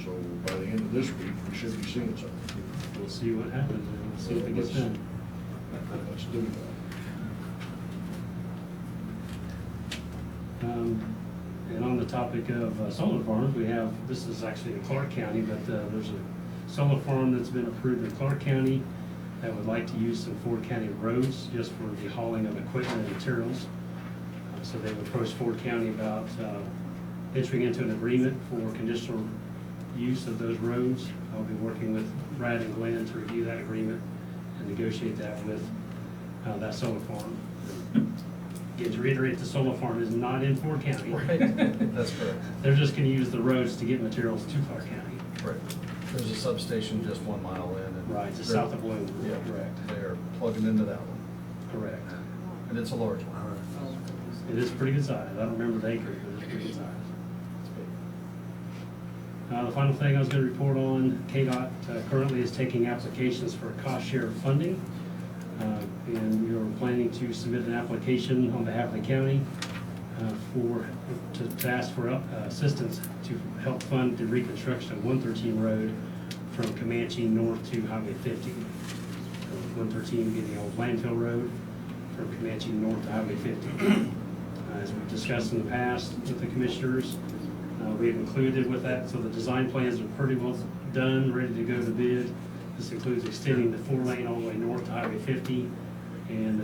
So by the end of this week, we should be seeing something. We'll see what happens, and we'll see if it gets done. Let's do that. And on the topic of solar farms, we have, this is actually in Clark County, but there's a solar farm that's been approved in Clark County that would like to use some Ford County roads just for the hauling of equipment and materials. So they would approach Ford County about entering into an agreement for conditional use of those roads. I'll be working with Brad and Glenn to review that agreement and negotiate that with that solar farm. Again, to reiterate, the solar farm is not in Ford County. Right, that's correct. They're just gonna use the roads to get materials to Clark County. Right. There's a substation just 1 mile in. And Right, just they're- south of Bloom. Yeah, Correct. They're plugging into that one. Correct. And it's a large one. It is pretty good size. I don't remember the acreage, but it's pretty good size. The final thing I was gonna report on, KDOT currently is taking applications for cost share funding. And we are planning to submit an application on behalf of the county to ask for assistance to help fund the reconstruction of 113 Road from Comanche north to Highway 50. 113 being the old landfill road from Comanche north to Highway 50. As we've discussed in the past with the commissioners, we have included with that, so the design plans are pretty well done, ready to go to bid. This includes extending the 4-lane all the way north to Highway 50. And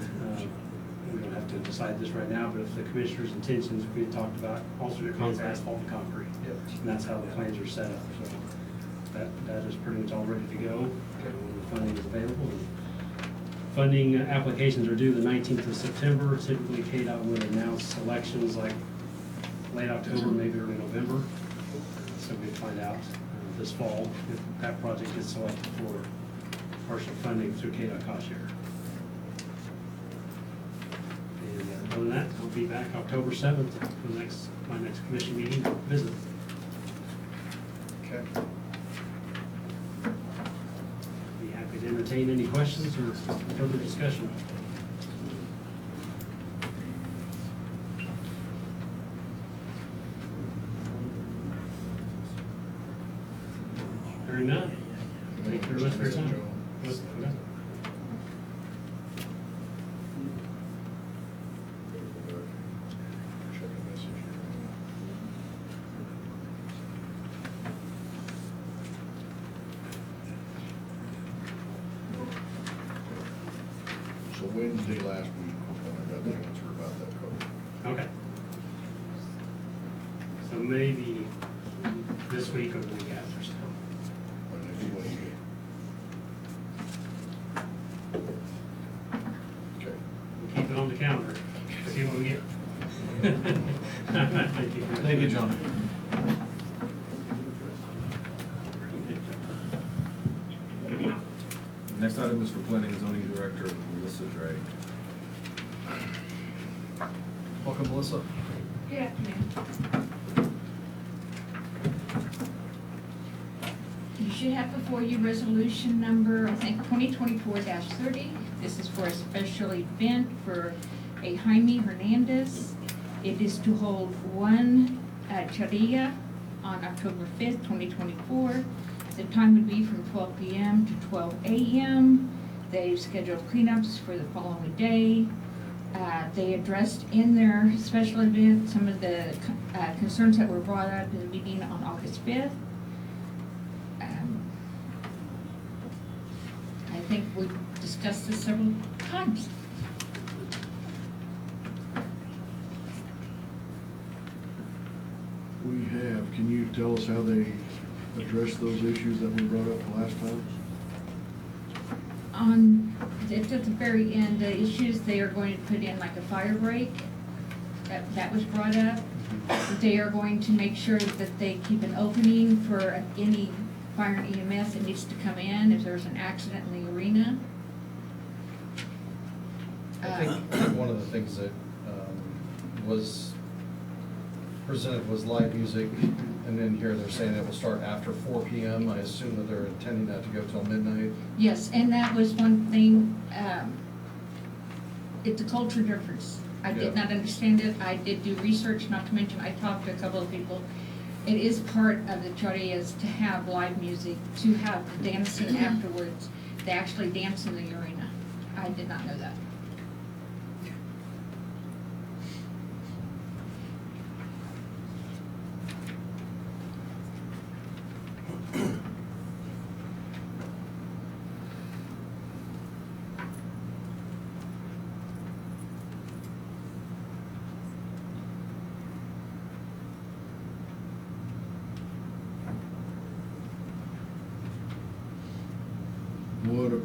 we don't have to decide this right now, but if the commissioner's intentions, we had talked about alternate plans, asphalt and concrete. Yep. And that's how the plans are set up. So that is pretty much all ready to go. And the funding is available. And funding applications are due the 19th of September. Typically, KDOT would announce selections like late October, maybe early November. So we'd find out this fall if that project gets selected for partial funding through KDOT cost share. And other than that, we'll be back October 7th for my next commission meeting visit. Okay. Be happy to entertain any questions or further discussion. Hearing none. Thank you very much for your time. Okay. Check a message here. So Wednesday last week, I got the answer about that code. Okay. So maybe this week or the week after, so. Or next Wednesday. Okay. We'll keep it on the calendar, see what we get. Thank you. Thank you, John. Next item is for Planning and Zoning Director Melissa Drake. Welcome, Melissa. Good afternoon. You should have before you resolution number, I think, 2024-30. This is for a special event for a Jaime Hernandez. It is to hold one charilla on October 5th, 2024. The time would be from 12 p.m. to 12 a.m. They've scheduled cleanups for the following day. They addressed in their special event some of the concerns that were brought up in the meeting on August 5th. I think we discussed this several times. We have Can you tell us how they addressed those issues that we brought up the last time? At the very end, the issues, they are going to put in like a fire break. That was brought up. They are going to make sure that they keep an opening for any fire and EMS that needs to come in if there's an accident in the arena. I think one of the things that was presented was live music, and then here they're saying it will start after 4 p.m. I assume that they're intending that to go till midnight. Yes, and that was one thing, it's a culture difference. I did Yeah. not understand it. I did do research, not to mention I talked to a couple of people. It is part of the Chorrillas to have live music, to have dancing afterwards. They actually dance in the arena. I did not know that.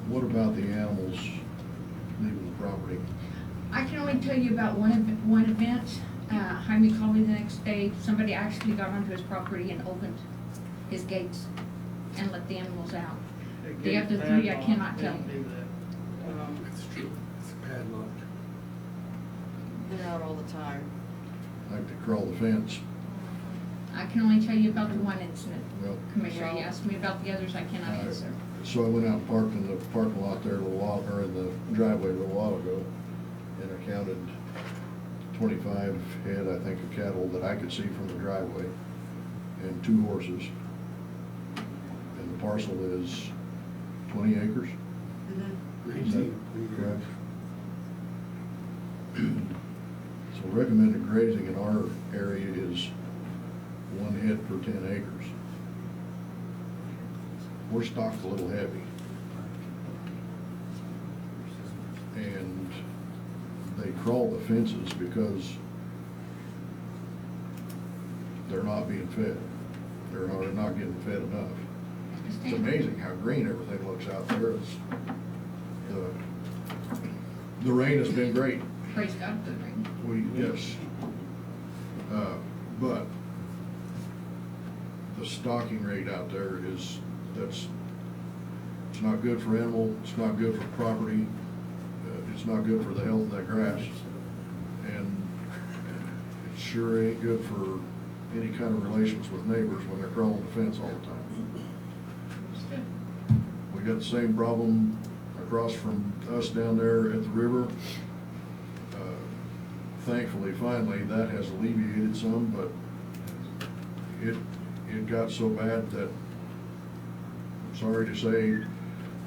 What about the animals leaving the property? I can only tell you about one event. Jaime called me the next day. Somebody actually got onto his property and opened his gates and let the animals out. The other three, I cannot tell you. It's true. It's padlocked. They're out all the time. Like to crawl the fence? I can only tell you about the one incident. Well, Commissioner, you asked me about the others, I cannot answer. So I went out and parked in the parking lot there a little while, or in the driveway a little while ago, and I counted 25 head, I think, of cattle that I could see from the driveway, and 2 horses. And the parcel is 20 acres? Is that correct? So recommended grazing in our area is 1 head per 10 acres. We're stocked a little heavy. And they crawl the fences because they're not being fed. They're not getting fed enough. It's amazing how green everything looks out there. The rain has been great. Praise God for the rain. Yes. But the stocking rate out there is, it's not good for animal, it's not good for property, it's not good for the health of that grass. And it sure ain't good for any kind of relations with neighbors when they're crawling the fence all the time. We got the same problem across from us down there at the river. Thankfully, finally, that has alleviated some, but it got so bad that, I'm sorry to say,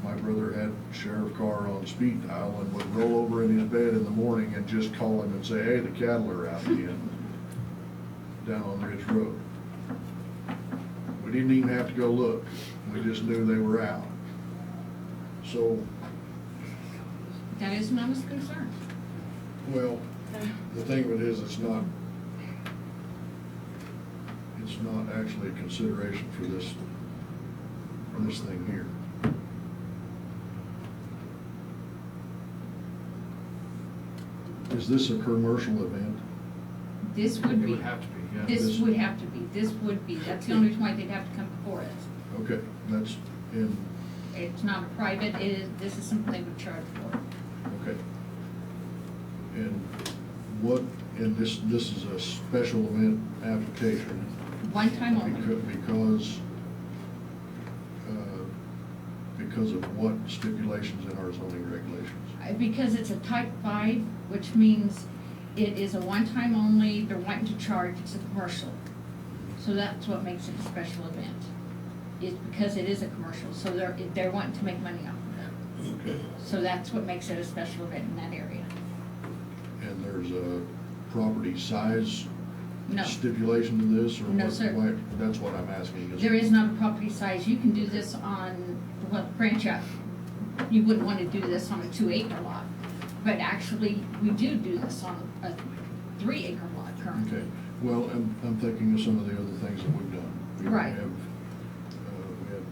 my brother had a sheriff car on speed dial and would roll over in his bed in the morning and just call him and say, hey, the cattle are out again, down on Ridge Road. We didn't even have to go look. We just knew they were out. So, That is an honest concern. well, the thing of it is, it's not actually a consideration for this thing here. Is this a commercial event? This would be. It would have to be, yeah. This would have to be. This would be. That's the only reason why they'd have to come before us. Okay, that's in, It's not a private, this is something they would charge for. okay. And this is a special event application. One time only. Because of what stipulations in our zoning regulations? Because it's a type 5, which means it is a one-time only, they're wanting to charge, it's a commercial. So that's what makes it a special event. It's because it is a commercial, so they're wanting to make money off of it. Okay. So that's what makes it a special event in that area. And there's a property size No. stipulation to this, or No, what? sir. That's what I'm asking. There is not a property size. You can do this on, well, branch out. You wouldn't want to do this on a 2-acre lot. But actually, we do this on a 3-acre lot currently. Okay, Well, I'm thinking of some of the other things that we've done. We Right. have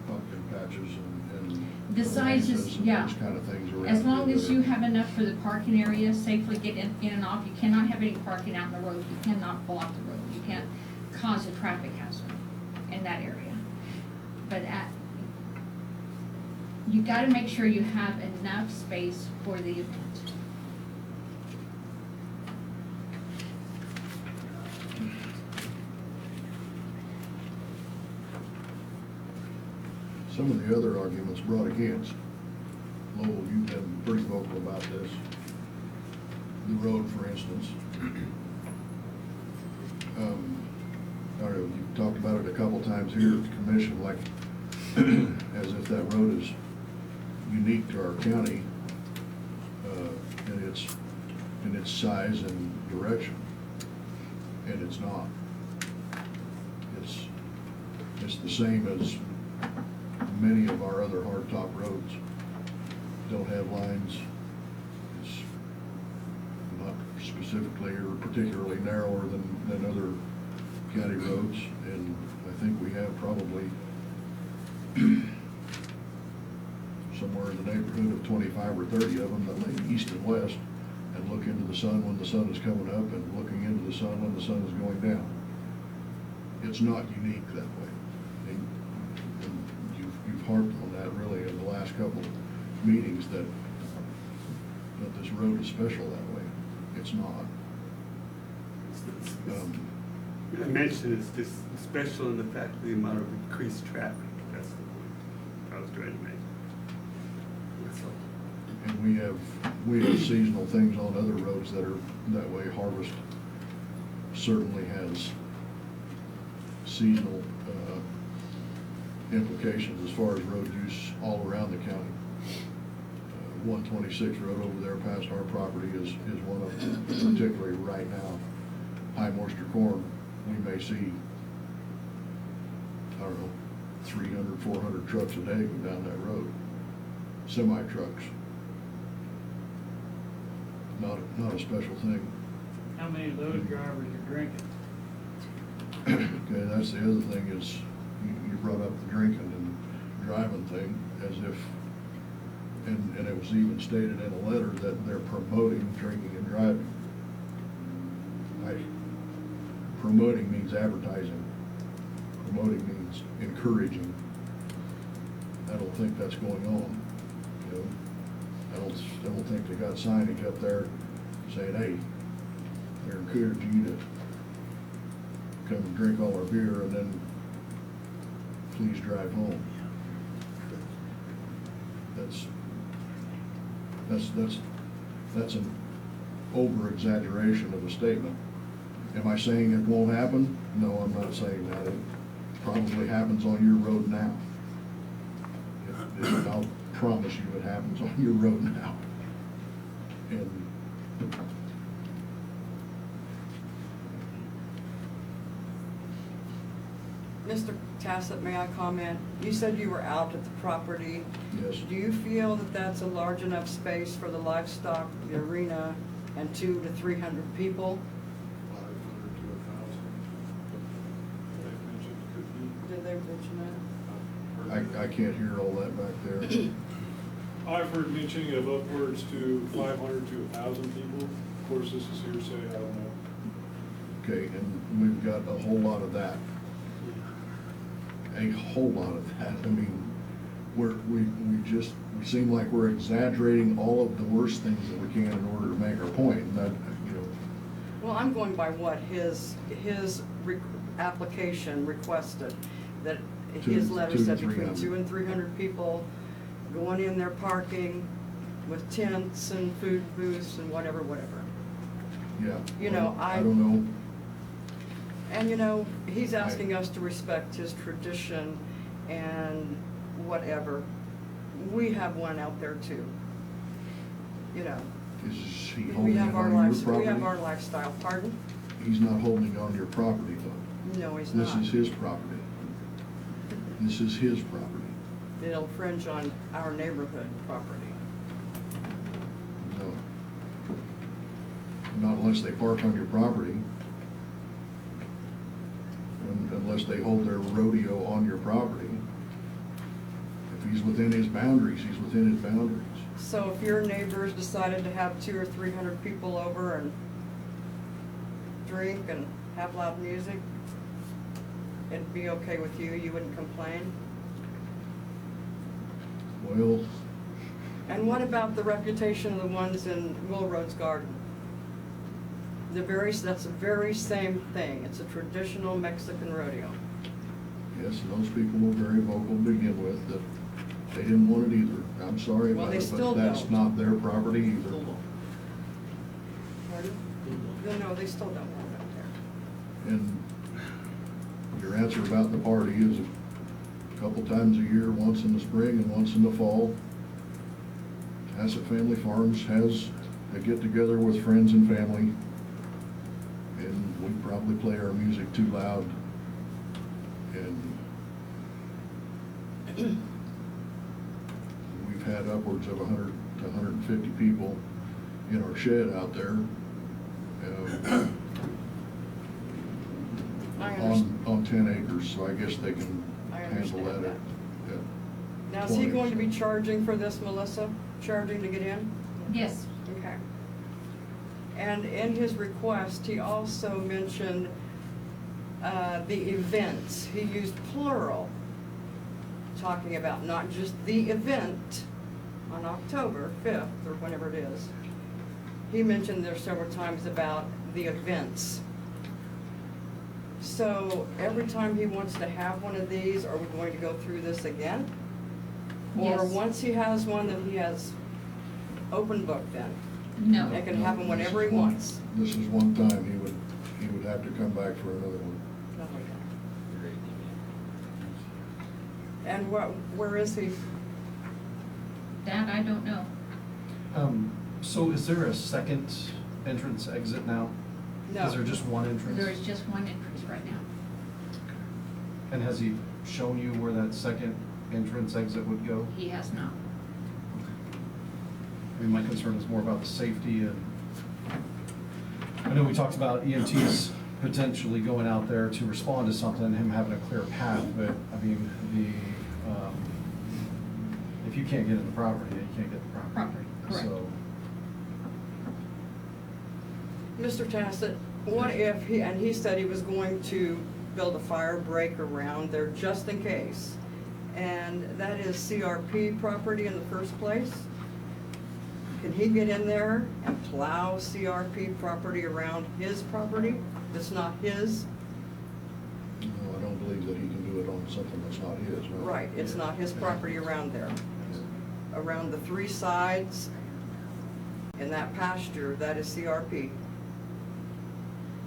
pumpkin patches and. The sizes, fences and yeah. Those kind of things around. As long here as that you are- have enough for the parking area, safely get in and off. You cannot have any parking out in the road. You cannot block the road. You can't cause a traffic hazard in that area. But you gotta make sure you have enough space for the event. Some of the other arguments brought against, Lowell, you've been pretty vocal about this. The road, for instance. I don't know, you've talked about it a couple times here at the commission, like, as if that road is unique to our county, in its size and direction. And it's not. It's the same as many of our other hardtop roads. Don't have lines. It's not specifically or particularly narrower than other county roads, and I think we have probably somewhere in the neighborhood of 25 or 30 of them that lay east and west and look into the sun when the sun is coming up and looking into the sun when the sun is going down. It's not unique that way. And you've harped on that really in the last couple of meetings that this road is special that way. It's not. I mentioned it's just special in the fact of the amount of increased traffic. That's the point I was trying to make. That's all. And we have seasonal things on other roads that are that way. Harvest certainly has seasonal implications as far as road use all around the county. 126 road over there past our property is one of them, particularly right now. High moisture corn, we may see, I don't know, 300, 400 trucks a day go down that road. Semi trucks. Not a special thing. How many of those drivers are drinking? Okay, that's the other thing is, you brought up the drinking and driving thing as if, and it was even stated in a letter that they're promoting drinking and driving. Promoting means advertising. Promoting means encouraging. I don't think that's going on, you know. I don't think they got signage up there saying, hey, they're encouraging you to come and drink all our beer and then please drive home. That's an over-exaggeration of a statement. Am I saying it won't happen? No, I'm not saying that. It probably happens on your road now. I'll promise you it happens on your road now. And Mr. Tassett, may I comment? You said you were out at the property. yes, Do you feel that that's a large enough space for the livestock, the arena, and 200 to 300 people? 500 to 1,000. Did they mention that? I can't hear all that back there. I've heard mentioning of upwards to 500 to 1,000 people. Of course, this is hearsay, I don't know. Okay, and we've got a whole lot of that. A whole lot of that. I mean, we seem like we're exaggerating all of the worst things that we can in order to make our point. And that, you know. Well, I'm going by what his application requested, that his letter Two to said between 300. 200 and 300 people going in there parking with tents and food booths and whatever. Yeah. You know, well, I don't know. And you know, he's asking us to respect his tradition and whatever. We have one out there too. You know. Is he We holding it have our on your lives, we property? have our lifestyle. Pardon? He's not holding on your property though. No, he's This not. is his property. This is his property. It'll infringe on our neighborhood property. No. Not unless they park on your property. unless they hold their rodeo on your property. If he's within his boundaries, he's within his boundaries. So if your neighbors decided to have 200 or 300 people over and drink and have loud music, it'd be okay with you? You wouldn't complain? Well, And what about the reputation of the ones in Will Rhodes Garden? That's the very same thing. It's a traditional Mexican rodeo. yes, and those people were very vocal to begin with, that they didn't want it either. I'm sorry Well, about they it, still but that's don't. not their property either. Pardon? No, they still don't want it there. And your answer about the party is a couple times a year, once in the spring and once in the fall. Hassett Family Farms has a get-together with friends and family, and we probably play our music too loud. And we've had upwards of 100 to 150 people in our shed out there. I understand. On 10 acres, so I guess they can I handle understand that. Now, is he going to be charging for this, Melissa? Charging to get in? Yes. Okay. And in his request, he also mentioned the events. He used plural, talking about not just the event on October 5th, or whenever it is. He mentioned there several times about the events. So every time he wants to have one of these, are we going to go through this again? Or Yes. once he has one, then he has open book then? No. It can happen whenever he wants. This is one time he would have to come back for another one. And where is he? That I don't know. So is there a second entrance exit now? No. Is there just one entrance? There is just one entrance right now. And has he shown you where that second entrance exit would go? He has not. I mean, my concern is more about the safety, and I know we talked about EMTs potentially going out there to respond to something, him having a clear path, but I mean, if you can't get in the property, you can't get the property. Correct. So, Mr. Tassett, what if he said he was going to build a fire break around there just in case, and that is CRP property in the first place? Can he get in there and plow CRP property around his property that's not his? No, I don't believe that he can do it on something that's not his. No. Right, it's not his property around there. Around the three sides in that pasture, that is CRP.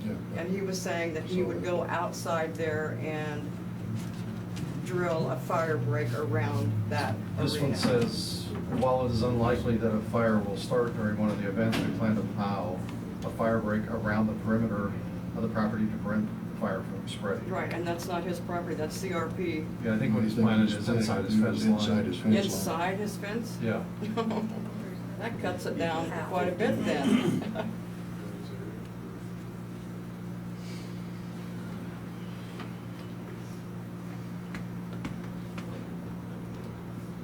Yeah. And he was saying that he would go outside there and drill a fire break around that this one arena. says, while it is unlikely that a fire will start during one of the events, we plan to plow a fire break around the perimeter of the property to prevent the fire from spreading. Right, and that's not his property, that's CRP. Yeah, I think what he's planning is inside his fence line. Inside his fence line. Inside his fence? Yeah. That cuts it down quite a bit then.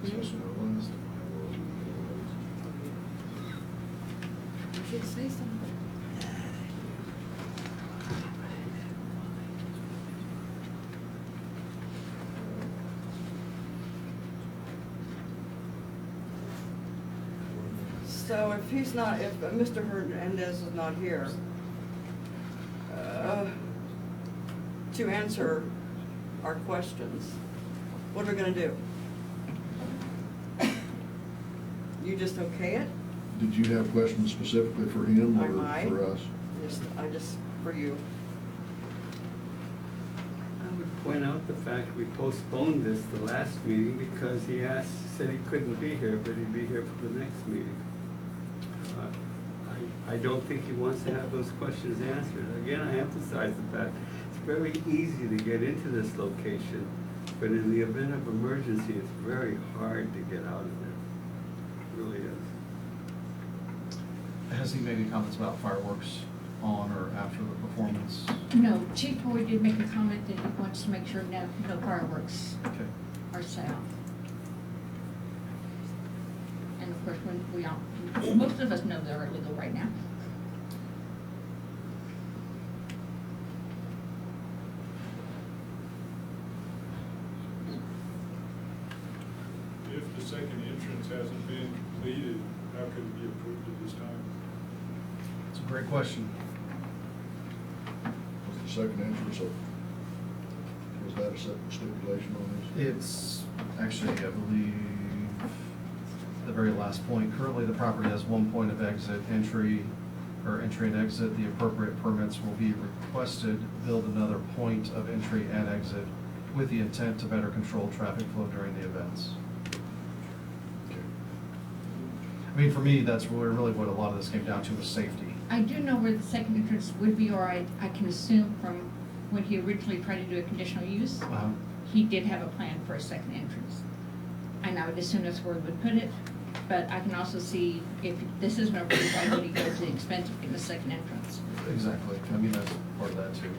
You should say something. So if he's not, if Mr. Hernandez is not here, to answer our questions, what are we gonna do? You just okay it? Did you have questions specifically for him I or might. for us? For you. I would point out the fact we postponed this the last meeting because he said he couldn't be here, but he'd be here for the next meeting. I don't think he wants to have those questions answered. Again, I emphasize the fact, it's very easy to get into this location, but in the event of emergency, it's very hard to get out of there. It really is. Has he made any comments about fireworks on or after the performance? No, Chief Boyd did make a comment that he wants to make sure no fireworks Okay. are set off. And of course, when we all, most of us know they're illegal right now. If the second entrance hasn't been completed, how could it be approved at this time? It's a great question. Was the second entrance, was that a separate stipulation on this? It's actually, I believe, the very last point. Currently, the property has one point of exit, entry and exit. The appropriate permits will be requested, build another point of entry and exit with the intent to better control traffic flow during the events. I mean, for me, that's really what a lot of this came down to, was safety. I do know where the second entrance would be, or I can assume from when he originally tried to do a conditional use, he did have a plan for a second entrance. And I would assume that's where we would put it, but I can also see if this isn't approved, why would he go to the expense of getting a second entrance? Exactly. I mean, that's part of that too.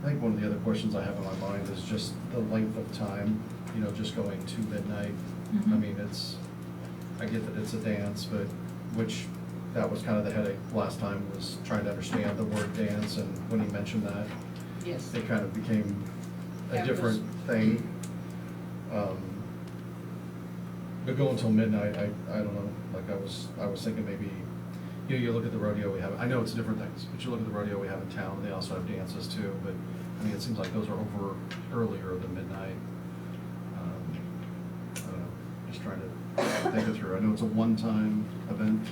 I think one of the other questions I have in my mind is just the length of time, you know, just going to midnight. I mean, I get that it's a dance, but that was kind of the headache last time, was trying to understand the word dance, and when he mentioned that, yes, it kind of became a That different was- thing. But go until midnight, I don't know, like I was thinking maybe, you know, you look at the rodeo we have, I know it's different things, but you look at the rodeo we have in town, and they also have dances too, but, I mean, it seems like those are over earlier than midnight. I don't know, just trying to think it through. I know it's a one-time event.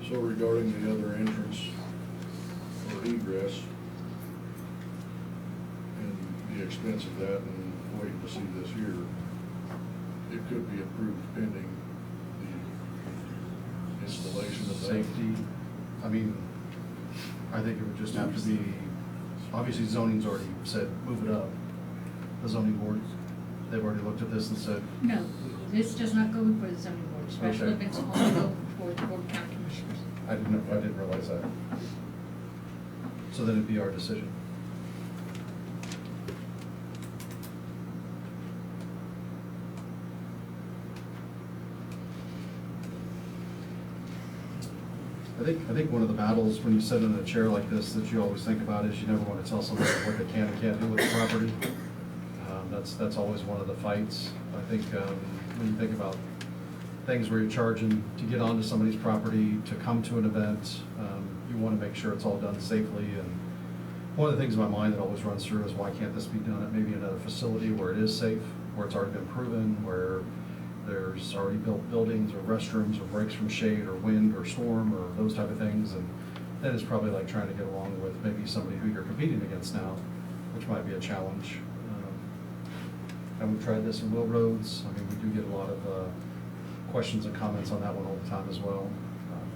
So regarding the other entrance or egress and the expense of that, and waiting to see this here, it could be approved pending the installation of that. Safety, I mean, I think it would just have to be, obviously zoning's already said, move it up. The zoning board, they've already looked at this and said, No, this does not go before the zoning board. Special Okay. events only go before the board of county commissioners. I didn't realize that. So then it'd be our decision. I think one of the battles when you sit in a chair like this that you always think about is you never want to tell somebody what they can and can't do with the property. That's always one of the fights. I think when you think about things where you're charging to get onto somebody's property, to come to an event, you want to make sure it's all done safely. And one of the things in my mind that always runs through is why can't this be done at maybe another facility where it is safe, where it's already been proven, where there's already built buildings or restrooms or breaks from shade or wind or storm or those type of things. And that is probably like trying to get along with maybe somebody who you're competing against now, which might be a challenge. And we've tried this in Will Roads. I mean, we do get a lot of questions and comments on that one all the time as well.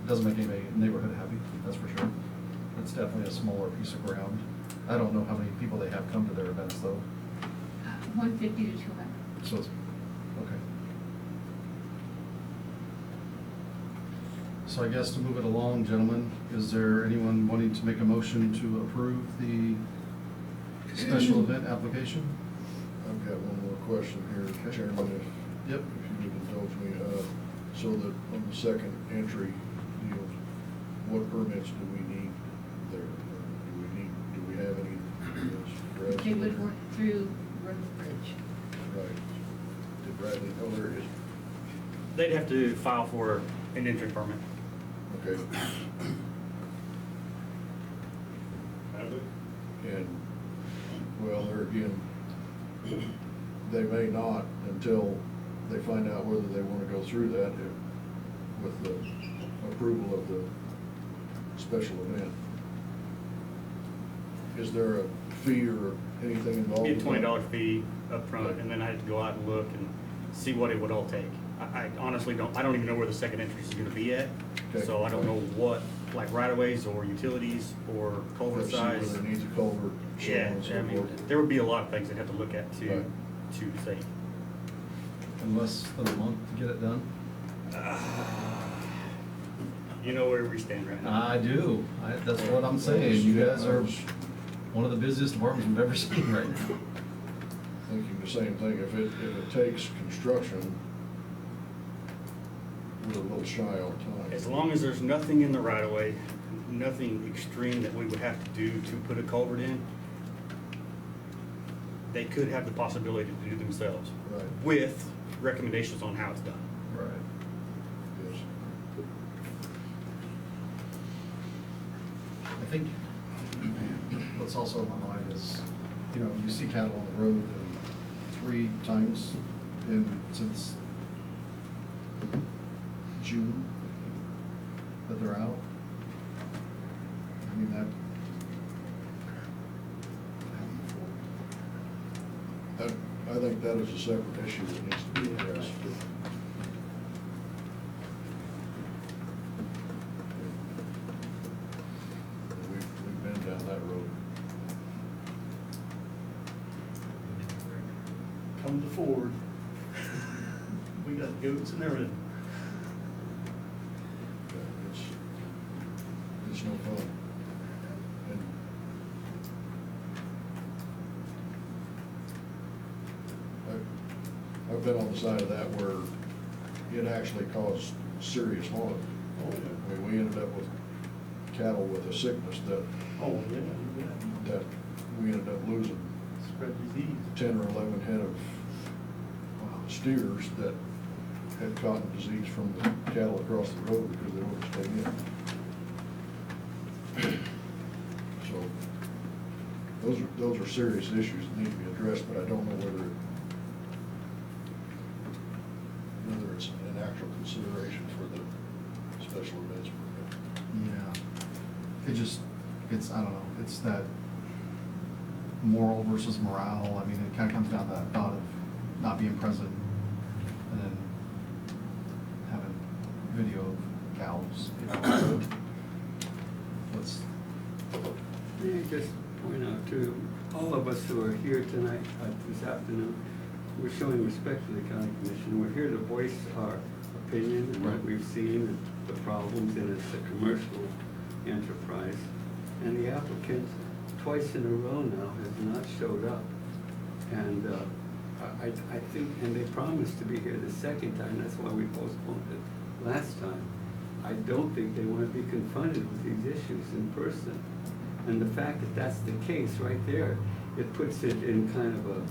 It doesn't make any neighborhood happy, that's for sure. It's definitely a smaller piece of ground. I don't know how many people they have come to their events though. 150 to 200. So it's, okay. So I guess to move it along, gentlemen, is there anyone wanting to make a motion to approve the special event application? I've got one more question here, Chairman, if you would indulge me. So that on the second entry deal, what permits do we need there? Do we have any? They would work through River Bridge. Right. Did Bradley know there is? They'd have to file for an entry permit. Okay. Have they? And, well, there again, they may not until they find out whether they want to go through that with the approval of the special event. Is there a fee or anything involved? Be a with that? $20 fee up front, and then I had to go out and look, and see what it would all take. I honestly don't even know where the second entrance is gonna be at, Okay. so I don't know what, like right-of-ways or utilities or culvert See size. whether it needs a culvert, so on Yeah, and so I mean, forth. there would be a lot of things I'd have to look at Right. to say. In less than a month to get it done? You know where we stand right now. I do. That's what I'm saying. You guys are one of the busiest departments we've ever seen right now. Thinking the same thing, if it takes construction, we're a little shy on time. As long as there's nothing in the right-of-way, nothing extreme that we would have to do to put a culvert in, they could have the possibility to do themselves. Right. With recommendations on how it's done. Right. Yes. I think what's also on my mind is, you know, you see cattle on the road and 3 times since June that they're out. I mean, I think that is a separate issue that needs to be addressed. We've been down that road. Come to Ford. We got goats and everything. It's no fun. And I've been on the side of that where it actually caused serious harm. Oh, yeah. I mean, we ended up with cattle with a sickness that, Oh, yeah. that we ended up losing Spread disease. 10 or 11 head of steers that had cotton disease from the cattle across the road because they wouldn't stay in. So those are serious issues that need to be addressed, but I don't know whether it's an actual consideration for the special events permit. Yeah. I don't know, it's that moral versus morale. I mean, it kind of comes down to that thought of not being present and then having video of cows. Let's, May I just point out to all of us who are here tonight, this afternoon, we're showing respect to the county commission. We're here to voice our opinion and what we've seen and the problems, and it's a commercial enterprise. And the applicant, twice in a row now, has not showed up. And I think, and they promised to be here the second time, that's why we postponed it last time. I don't think they want to be confronted with these issues in person. And the fact that that's the case right there, it puts it in kind of a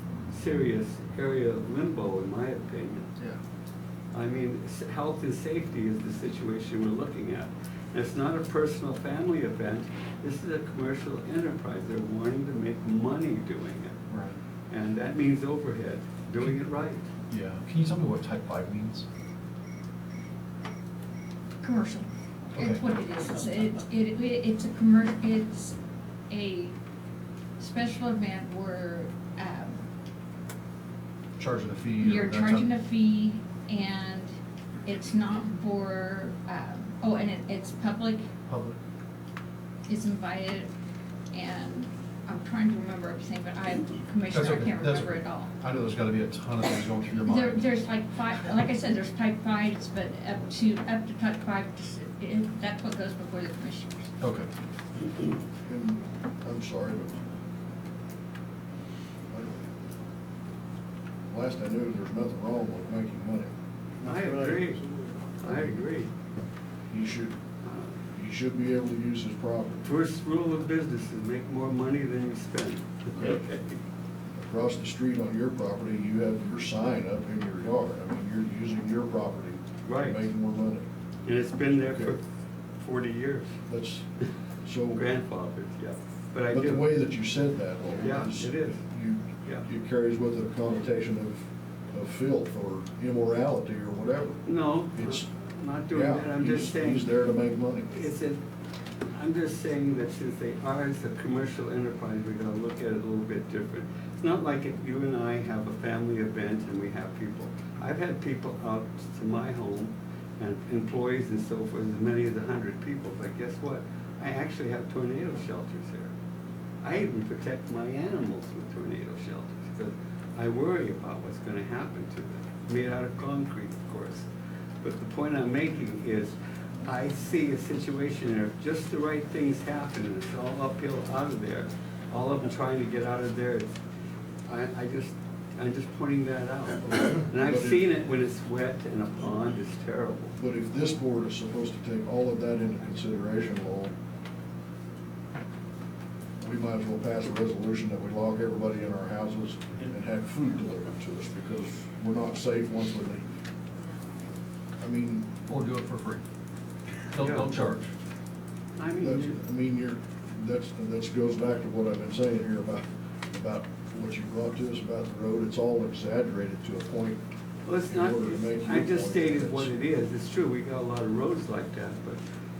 serious area of limbo, in my opinion. yeah. I mean, health and safety is the situation we're looking at. And it's not a personal family event, this is a commercial enterprise. They're wanting to make money doing it. Right. And that means overhead, doing it right. Yeah. Can you tell me what type 5 means? Commercial. It's Okay. what it is. It's a commercial, it's a special event where, Charging a fee? you're charging a fee, and it's not for, it's public, Public? is invited, and I'm trying to remember everything, but Commissioner, That's I okay. can't That's remember okay. it all. I know there's gotta be a ton of things going through your mind. There's like 5, like I said, there's type 5s, but up to type 5, that's what goes before the commissioners. Okay. And I'm sorry, but last I knew, there's nothing wrong with making money. I agree. I agree. He should be able to use his property. First rule of business is make more money than you spend. Okay. Across the street on your property, you have your sign up in your yard. I mean, you're using your property Right. to make more money. And it's been there for Okay. 40 years. That's, so. Grandfathered, yeah. But I But the do. way that you said that, though, Yeah, is it is. Yeah. it carries with it a connotation of filth or immorality or whatever. No, It's, not doing yeah, that. I'm just saying. he's there to make money. I'm just saying that since they are as a commercial enterprise, we gotta look at it a little bit different. It's not like if you and I have a family event and we have people I've had people out to my home and employees and so forth, as many as 100 people, but guess what? I actually have tornado shelters here. I even protect my animals with tornado shelters because I worry about what's gonna happen to them. Made out of concrete, of course. But the point I'm making is, I see a situation where if just the right things happen and it's all uphill out of there, all of them trying to get out of there, I'm just pointing that out. And I've seen it when it's wet in a pond, it's terrible. But if this board is supposed to take all of that into consideration, Lowell, we might as well pass a resolution that we lock everybody in our houses and have food delivered to us, because we're not safe once we leave. I mean. Or do it for free. Don't charge. That goes back to what I've been saying here about what you brought to us about the road. It's all exaggerated to a point. Well, it's not, I just stated what it is. It's true, we got a lot of roads like that,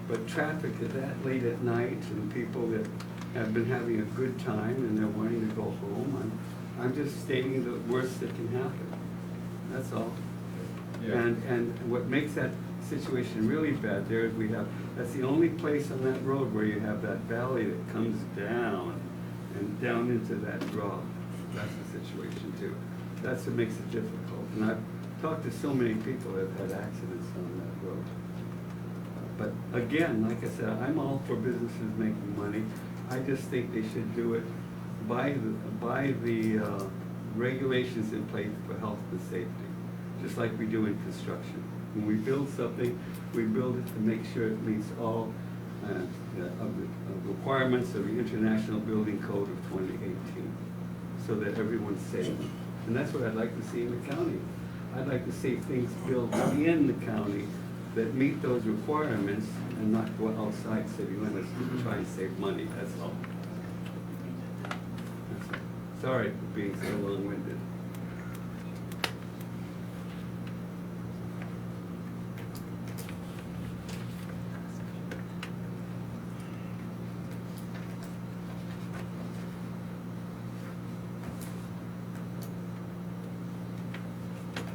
but traffic is that late at night and people that have been having a good time and they're wanting to go home. I'm just stating the worst that can happen. That's all. Yeah. And what makes that situation really bad there is that's the only place on that road where you have that valley that comes down and down into that draw. That's the situation too. That's what makes it difficult. And I've talked to so many people that have had accidents on that road. But again, like I said, I'm all for businesses making money. I just think they should do it by the regulations in place for health and safety, just like we do in construction. When we build something, we build it to make sure it meets all of the requirements of the International Building Code of 2018, so that everyone's safe. And that's what I'd like to see in the county. I'd like to see things built in the county that meet those requirements and not go outside city limits to try and save money, that's all. Sorry for being so long-winded.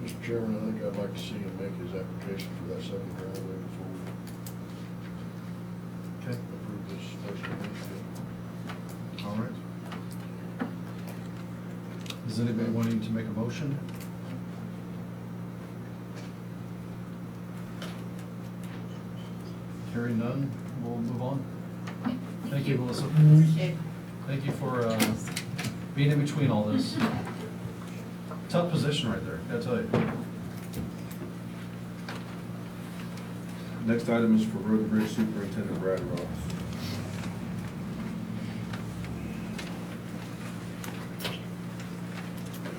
Mr. Chairman, I think I'd like to see him make his application for that second driveway before we approve this first one. All right. Is anybody wanting to make a motion? Hearing none, we'll move on. Thank you, Melissa. Thank you for being in between all this. Tough position right there, I tell you. Next item is for Road and Bridge Superintendent Brad Ross.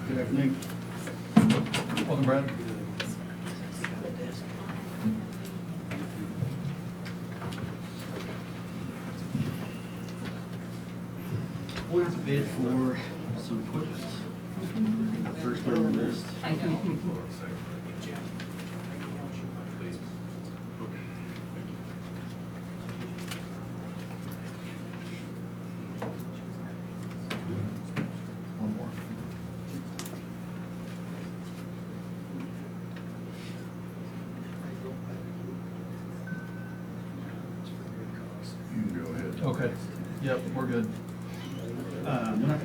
Good afternoon. Welcome, Brad. We have a bid for some equipment. The first one on the list. One more. You can go ahead. Okay. Yep, we're good.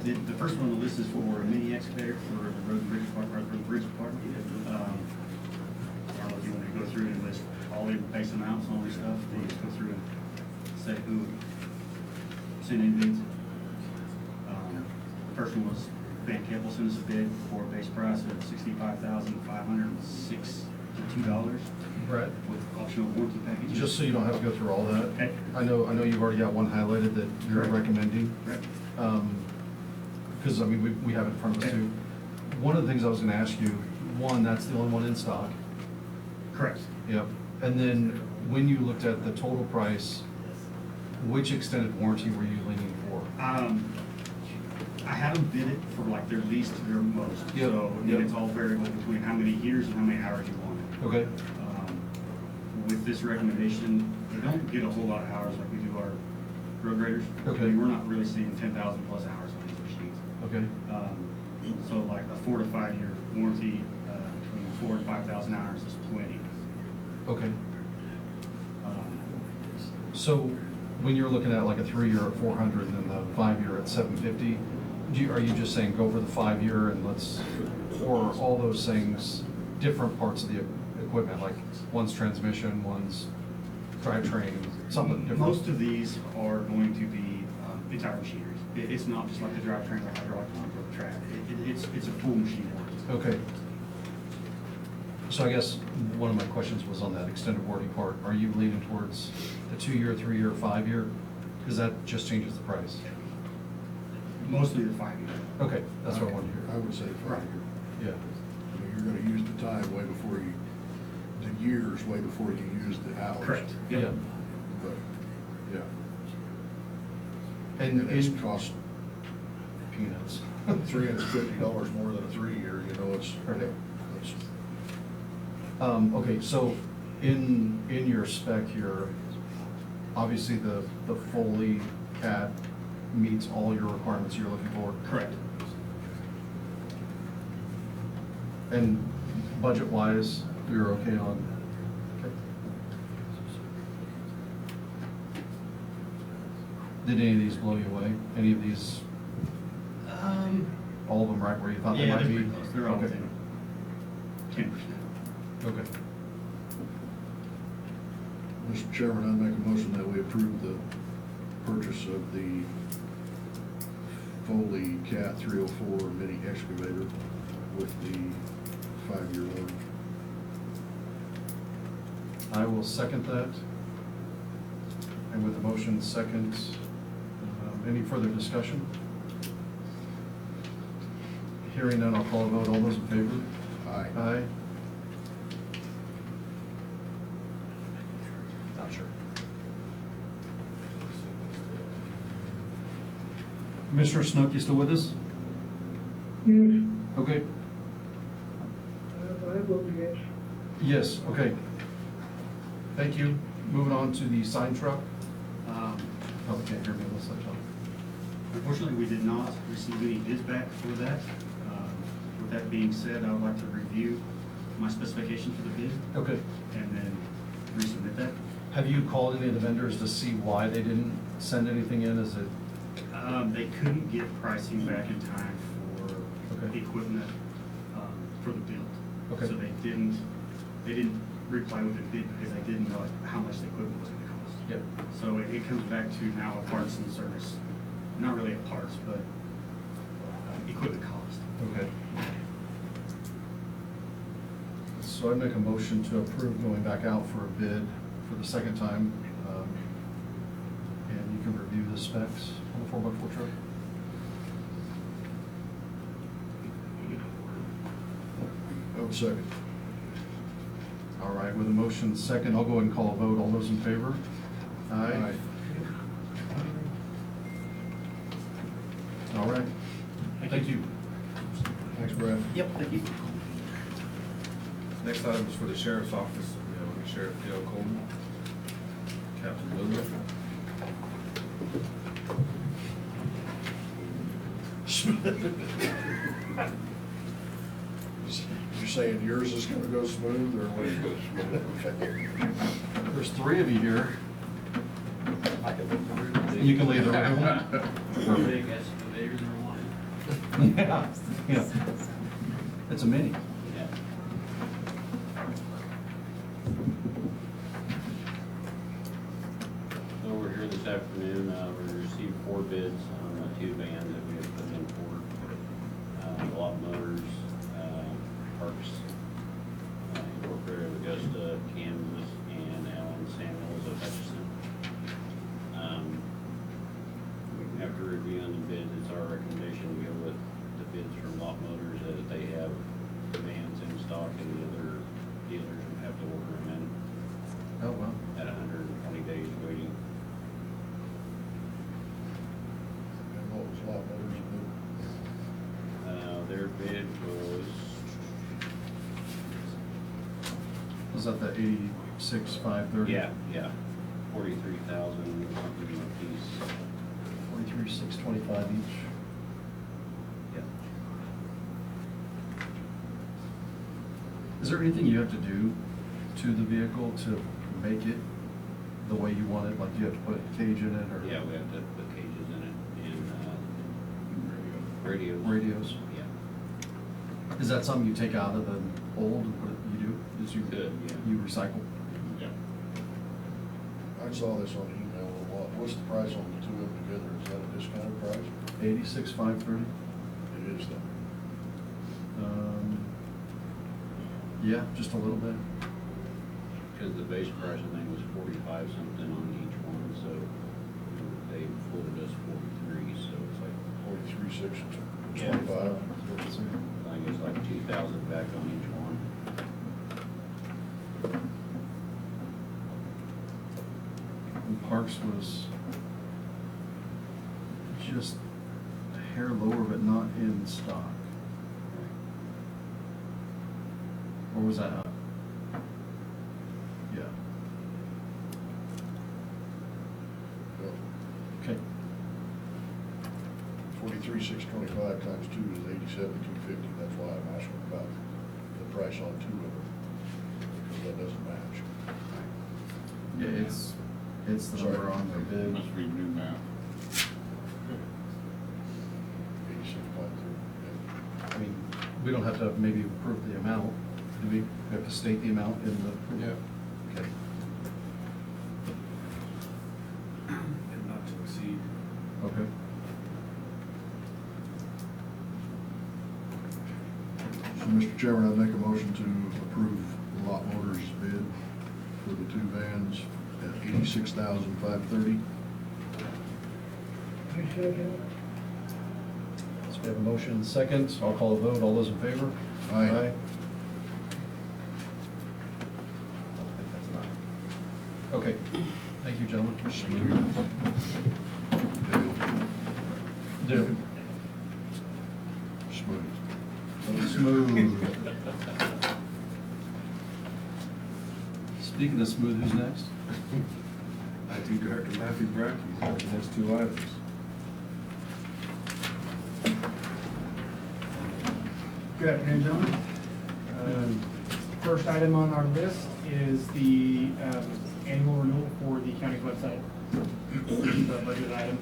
The first one on the list is for a mini excavator for the road and bridge department, for the bridge department. I don't know if you want to go through and list all the base amounts and all this stuff, then you just go through and say who sent in bids. The first one was Van Keppel sent us a bid for a base price of $65,562 Brad? with optional warranty package. Just so you don't have to go through all that. Okay. I know you've already got one highlighted that you're Correct. recommending. Correct. Because, I mean, we have it in front of us too. One of the things I was gonna ask you, one, that's the only one in stock. Correct. Yep. And then when you looked at the total price, which extended warranty were you leaning for? I haven't bid it for like their least to their most. Yep, So yep. it's all variable between how many years and how many hours you want it. Okay. With this recommendation, we don't get a whole lot of hours like we do our road graders. Okay. I mean, we're not really seeing 10,000 plus hours on these machines. Okay. So like a 4 to 5 year warranty, between 4 and 5,000 hours is plenty. Okay. Um, So when you're looking at like a 3-year at 400 and then the 5-year at 750, are you just saying go for the 5-year and or are all those things different parts of the equipment, like one's transmission, one's drivetrain, something different? Most of these are going to be entire machinery. It's not just like the drivetrain or hydraulic pump or the track. It's a full machine warranty. Okay. So I guess one of my questions was on that extended warranty part. Are you leaning towards the 2-year, 3-year, 5-year? Because that just changes the price. Mostly the 5-year. Okay, that's what I wanted to hear. I would say 5-year. Yeah. I mean, you're gonna use the time way before the years way before you use the hours. Correct. Yeah. But, yeah. And it's in cost peanuts. $350 more than a 3-year, you know, it's. Okay, so in your spec here, obviously the Foley CAT meets all your requirements you're looking for? Correct. And budget-wise, you're okay on? Okay. Did any of these blow you away? Any of these? All of them right where you thought they Yeah, might they're be? pretty close. They're all Okay. 10%. Okay. Mr. Chairman, I make a motion that we approve the purchase of the Foley CAT 304 mini excavator with the 5-year warranty. I will second that. And with the motion second, any further discussion? Hearing none, I'll call a vote. All those in favor? Aye. Aye. Not sure. Commissioner Snook, you still with us? Yes, Okay. I vote yes. Yes, okay. Thank you. Moving on to the sign truck. Probably can't hear me unless I talk. Unfortunately, we did not receive any bids back for that. With that being said, I would like to review my specification for the bid Okay. and then resubmit that. Have you called any of the vendors to see why they didn't send anything in? Is it? They couldn't get pricing back in time for Okay. equipment for the build. Okay. So they didn't reply with a bid because they didn't know how much the equipment was going to cost. Yep. So it comes back to now a parts and service, not really a parts, but equipment cost. Okay. So I'd make a motion to approve going back out for a bid for the second time. And you can review the specs on the 4x4 truck. I would second. All right, with a motion second, I'll go ahead and call a vote. All those in favor? Aye. All right. Thank you. Thanks, Brad. Yep, thank you. Next item is for the sheriff's office. We have Sheriff Dale Coleman, Captain Lillian. You're saying yours is gonna go smooth, or what? There's 3 of you here. You can leave the room. Big excavators are one. Yeah, yeah. It's a mini. Yeah. So we're here this afternoon, we received 4 bids on 2 vans that we have put in for Lot Motors, Parks, Incorporated, Augusta, Kansas, and Allen Samuels of Hutchinson. After reviewing the bids, it's our recommendation to go with the bids from Lot Motors, as they have vans in stock and the other dealers would have to order them in Oh, well. at 120 days waiting. And what was Lot Motors bid? Their bid Was that the 86,530? yeah, 43,000 something a piece. 43,625 each. Yeah. Is there anything you have to do to the vehicle to make it the way you want it? Like, do you have to put a cage in it, or? Yeah, we have to put cages in it and, radios. Radios? Yeah. Is that something you take out of the old and put it, you do? Is you, Could, yeah. you recycle? Yeah. I saw this on email a lot. What's the price on the two of them together? Is that a discounted price? $86,530? It is then. Yeah, just a little bit. Because the base price, I think, was 45 something on each one, so they quoted us 43, so it's like 43,625. I think it's like 2,000 back on each one. And Parks was just a hair lower, but not in stock. Or was that up? Yeah. Okay. 43,625 times 2 is 87,250. That's why I'm asking about the price on two of them, because that doesn't match. Yeah, it's the number on the bid. Must read new math. 86,530. I mean, we don't have to maybe approve the amount, do we? We have to state the amount in the. Yeah. Okay. And not to exceed. Okay. So, Mr. Chairman, I'd make a motion to approve Lot Motors' bid for the two vans at $86,530. I second. So we have a motion and a second. I'll call a vote. All those in favor? Aye. I think that's not. Okay. Thank you, gentlemen. Dale. Dale. Smooth. Smooth. Speaking of smooth, who's next? IT Director Matthew Brackey has the next two items. Good afternoon, gentlemen. First item on our list is the annual renewal for the county's website. The budget item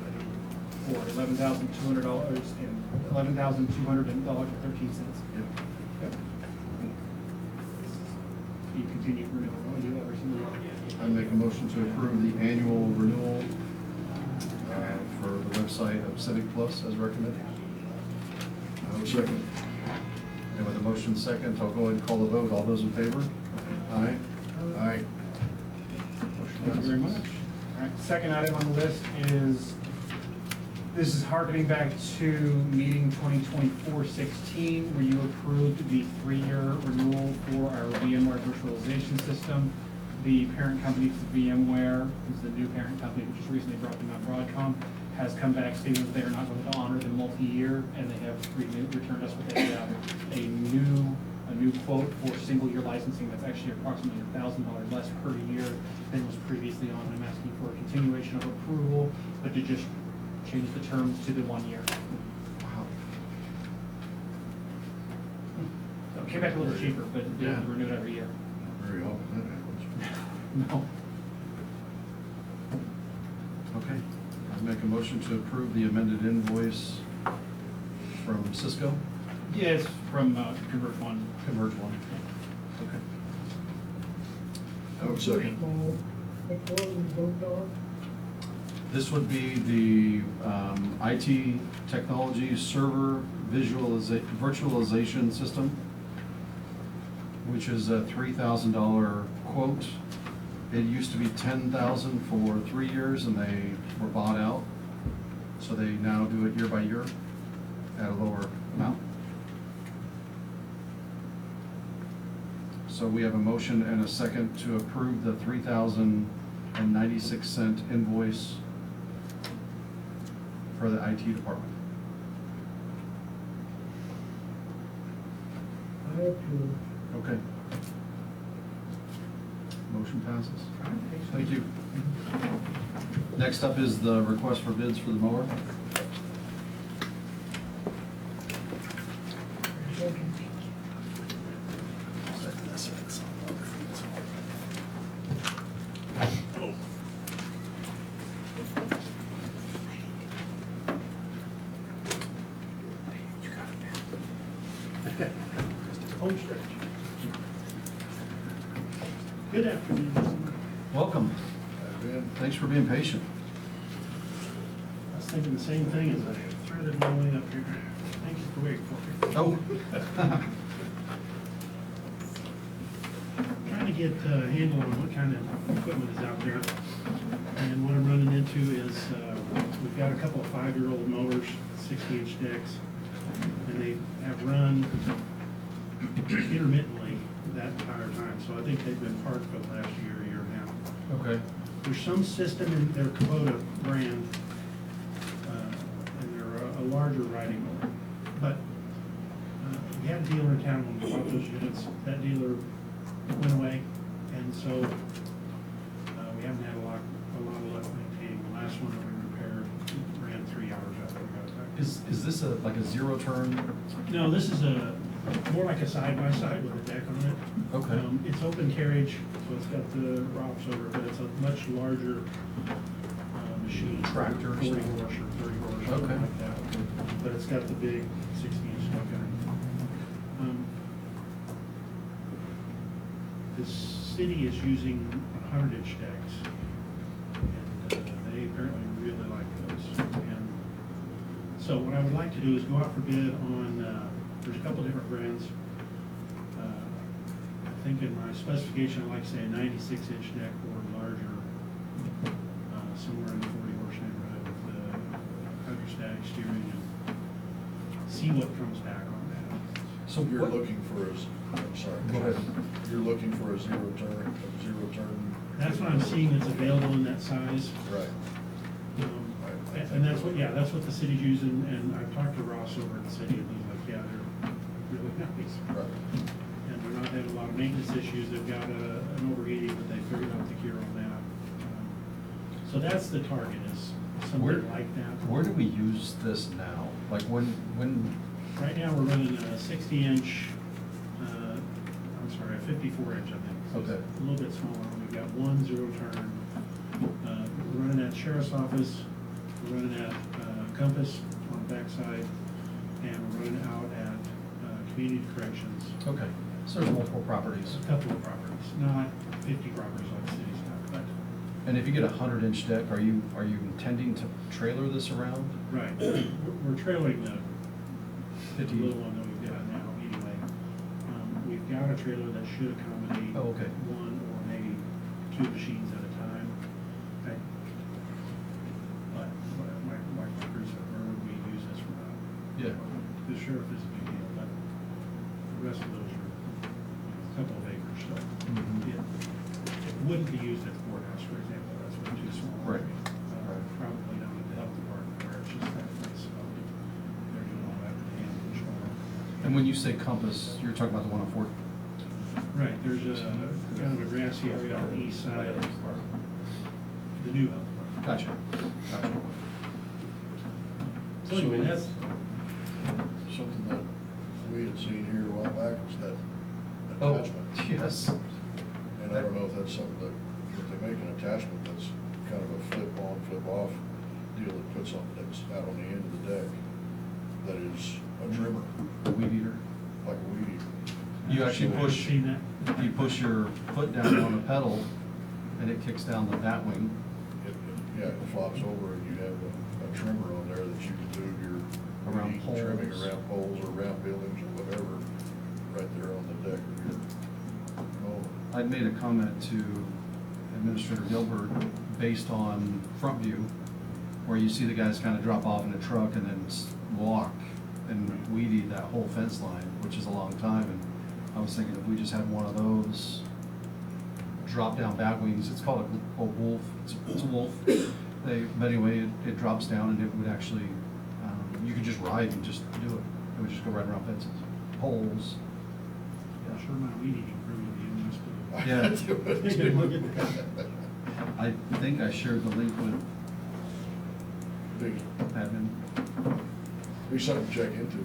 for $11,200 and $11,200.13. Yep. You continue renewal, we do every single year. I make a motion to approve the annual renewal for the website of Civic Plus as recommended. I would second. And with a motion second, I'll go ahead and call the vote. All those in favor? Aye. Aye. Thank you very much. All right, second item on the list is, this is harkening back to meeting 2024-16, where you approved the 3-year renewal for our VMware virtualization system. The parent company for VMware, who's the new parent company, which just recently brought them out, Broadcom, has come back stating that they are not going to honor the multi-year, and they have returned us with a new quote for single-year licensing that's actually approximately $1,000 less per year than was previously on. I'm asking for a continuation of approval, but to just change the terms to the 1 year. Wow. So it came back a little cheaper, but they Yeah. renew it every year. Very often that happens. No. Okay. I make a motion to approve the amended invoice from Cisco. Yes, from Converge One. Converge One. Okay. I would second. What was it vote on? This would be the IT technology server virtualization system, which is a $3,000 quote. It used to be $10,000 for 3 years, and they were bought out. So they now do it year by year at a lower amount. So we have a motion and a second to approve the $3,096 invoice for the IT department. I approve. Okay. Motion passes. Thank you. Next up is the request for bids for the mower. Second. afternoon. Welcome. Thanks for being patient. I was thinking the same thing as I threaded my way up here. Thank you for waiting for me. Oh. Trying to get a handle on what kind of equipment is out there. And what I'm running into is, we've got a couple of 5-year-old mowers, 60-inch decks, and they have run intermittently that entire time. So I think they've been parked for the last year and a half. Okay. There's some system in their Kubota brand, and they're a larger riding mower. But we had a dealer in town when we bought those units. That dealer went away, and so we haven't had a lot of luck maintaining. The last one that we repaired ran 3 hours after we got it back. Is this like a zero turn? No, this is more like a side-by-side with a deck on it. Okay. It's open carriage, so it's got the ROPS over it, but it's a much larger machine. Tractor or 40 something? horse or 30 horse, Okay. something like that. But it's got the big 60-inch stuff in it. The city is using 100-inch decks, and they apparently really like those. And so what I would like to do is go out for bid on, there's a couple different brands. I think in my specification, I'd like to say a 96-inch deck or larger, somewhere in the 40-horse neighborhood with the hydrostatic steering, and see what comes back on that. So you're looking for I'm sorry. Go ahead. You're looking for a zero turn? That's what I'm seeing that's available in that size. Right. And that's what, yeah, that's what the city's using, and I've talked to Ross over at the city, and he's like, yeah, they're really nice. Right. And they're not having a lot of maintenance issues. They've got an overheating, but they figured out the cure on that. So that's the target, is something like that. Where do we use this now? Like when? Right now, we're running a 60-inch, a 54-inch, I think. So Okay. it's a little bit smaller. We've got one zero turn. We're running at Sheriff's Office, we're running at Compass on the backside, and we're running out at Community Corrections. Okay, so there's multiple properties. A couple of properties, not 50 properties like the city's got, but. And if you get a 100-inch deck, are you intending to trailer this around? Right, we're trailing the 50. little one that we've got now anyway. We've got a trailer that should accommodate Oh, okay. one or maybe 2 machines at a time. Okay. But like my crews said, where would we use this for now? Yeah. The sheriff is a big deal, but the rest of those are a couple of acres, so it wouldn't be used at the courthouse, for example. That's way too small. Right. Probably down at the health department where it's just that place. They're doing all that hand control. And when you say Compass, you're talking about the one on Fort? Right, there's kind of a grassy area on the east side of the new health department. Gotcha. So anyway, that's, Something that we had seen here a while back was that Oh, attachment. yes. And I don't know if that's something that, if they make an attachment that's kind of a flip on, flip off deal that puts something that's out on the end of the deck that is a trimmer, A weed eater. like a weed eater. You actually I've push, seen that. you push your foot down on the pedal and it kicks down the bat wing. Yeah, it flops over and you have a trimmer on there that you can do your Around weed trimming poles. around poles or around buildings or whatever, right there on the deck of your mower. I'd made a comment to Administrator Gilbert based on front view, where you see the guys kind of drop off in a truck and then walk and weed eat that whole fence line, which is a long time. And I was thinking if we just had one of those drop down bat wings, it's called a wolf, it's a wolf. But anyway, it drops down and it would actually, you could just ride and just do it. It would just go right around fences, poles. I'm sure my weed eating crew would be interested. Yeah. I think I shared the link with admin. Be something to check into.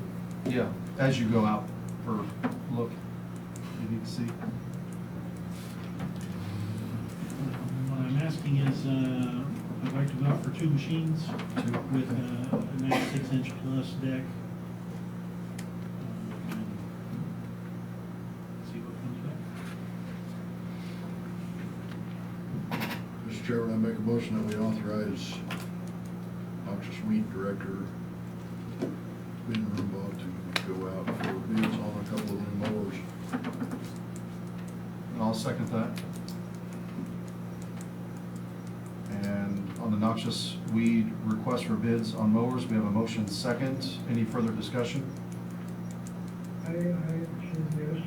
Yeah, as you go out for look, you need to see. What I'm asking is, I'd like to go out for 2 machines with a 96-inch plus deck. And see what comes back. Chairman, I make a motion that we authorize noxious weed director Ben Rumbaugh to go out for bids on a couple of new mowers. And I'll second that. And on the noxious weed request for bids on mowers, we have a motion second. Any further discussion? I say yes.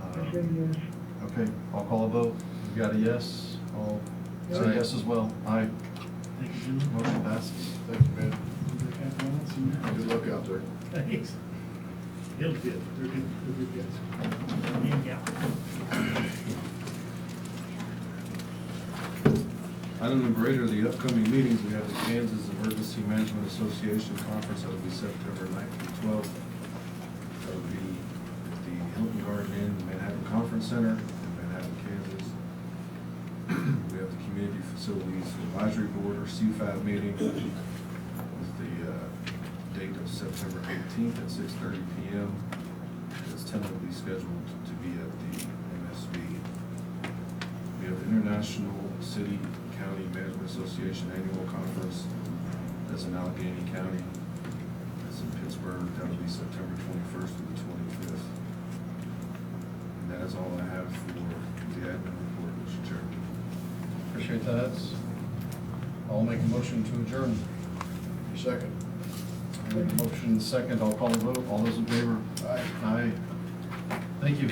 I say yes. Okay, I'll call a vote. We've got a yes. I'll say Aye. yes as well. Aye. Thank you, gentlemen. Motion passes. Thank you, Ben. Good luck out there. Thanks. It'll fit. They're good guys. Yeah. Item number 8 are the upcoming meetings. We have the Kansas Emergency Management Association Conference. That will be September 9th through 12th. That will be at the Hilton Garden Inn, Manhattan Conference Center in Manhattan, Kansas. We have the Community Facilities Advisory Board, or CFAB meeting, with the date of September 18th at 6:30 p.m. It's tentatively scheduled to be at the MSB. We have the International City County Management Association Annual Conference. That's in Allegheny County. That's in Pittsburgh. That'll be September 21st to the 25th. And that is all I have for the admin report, Mr. Chairman. Appreciate that. I'll make a motion to adjourn. Second. I make a motion second. I'll call a vote. All those in favor? Aye. Aye. Thank you.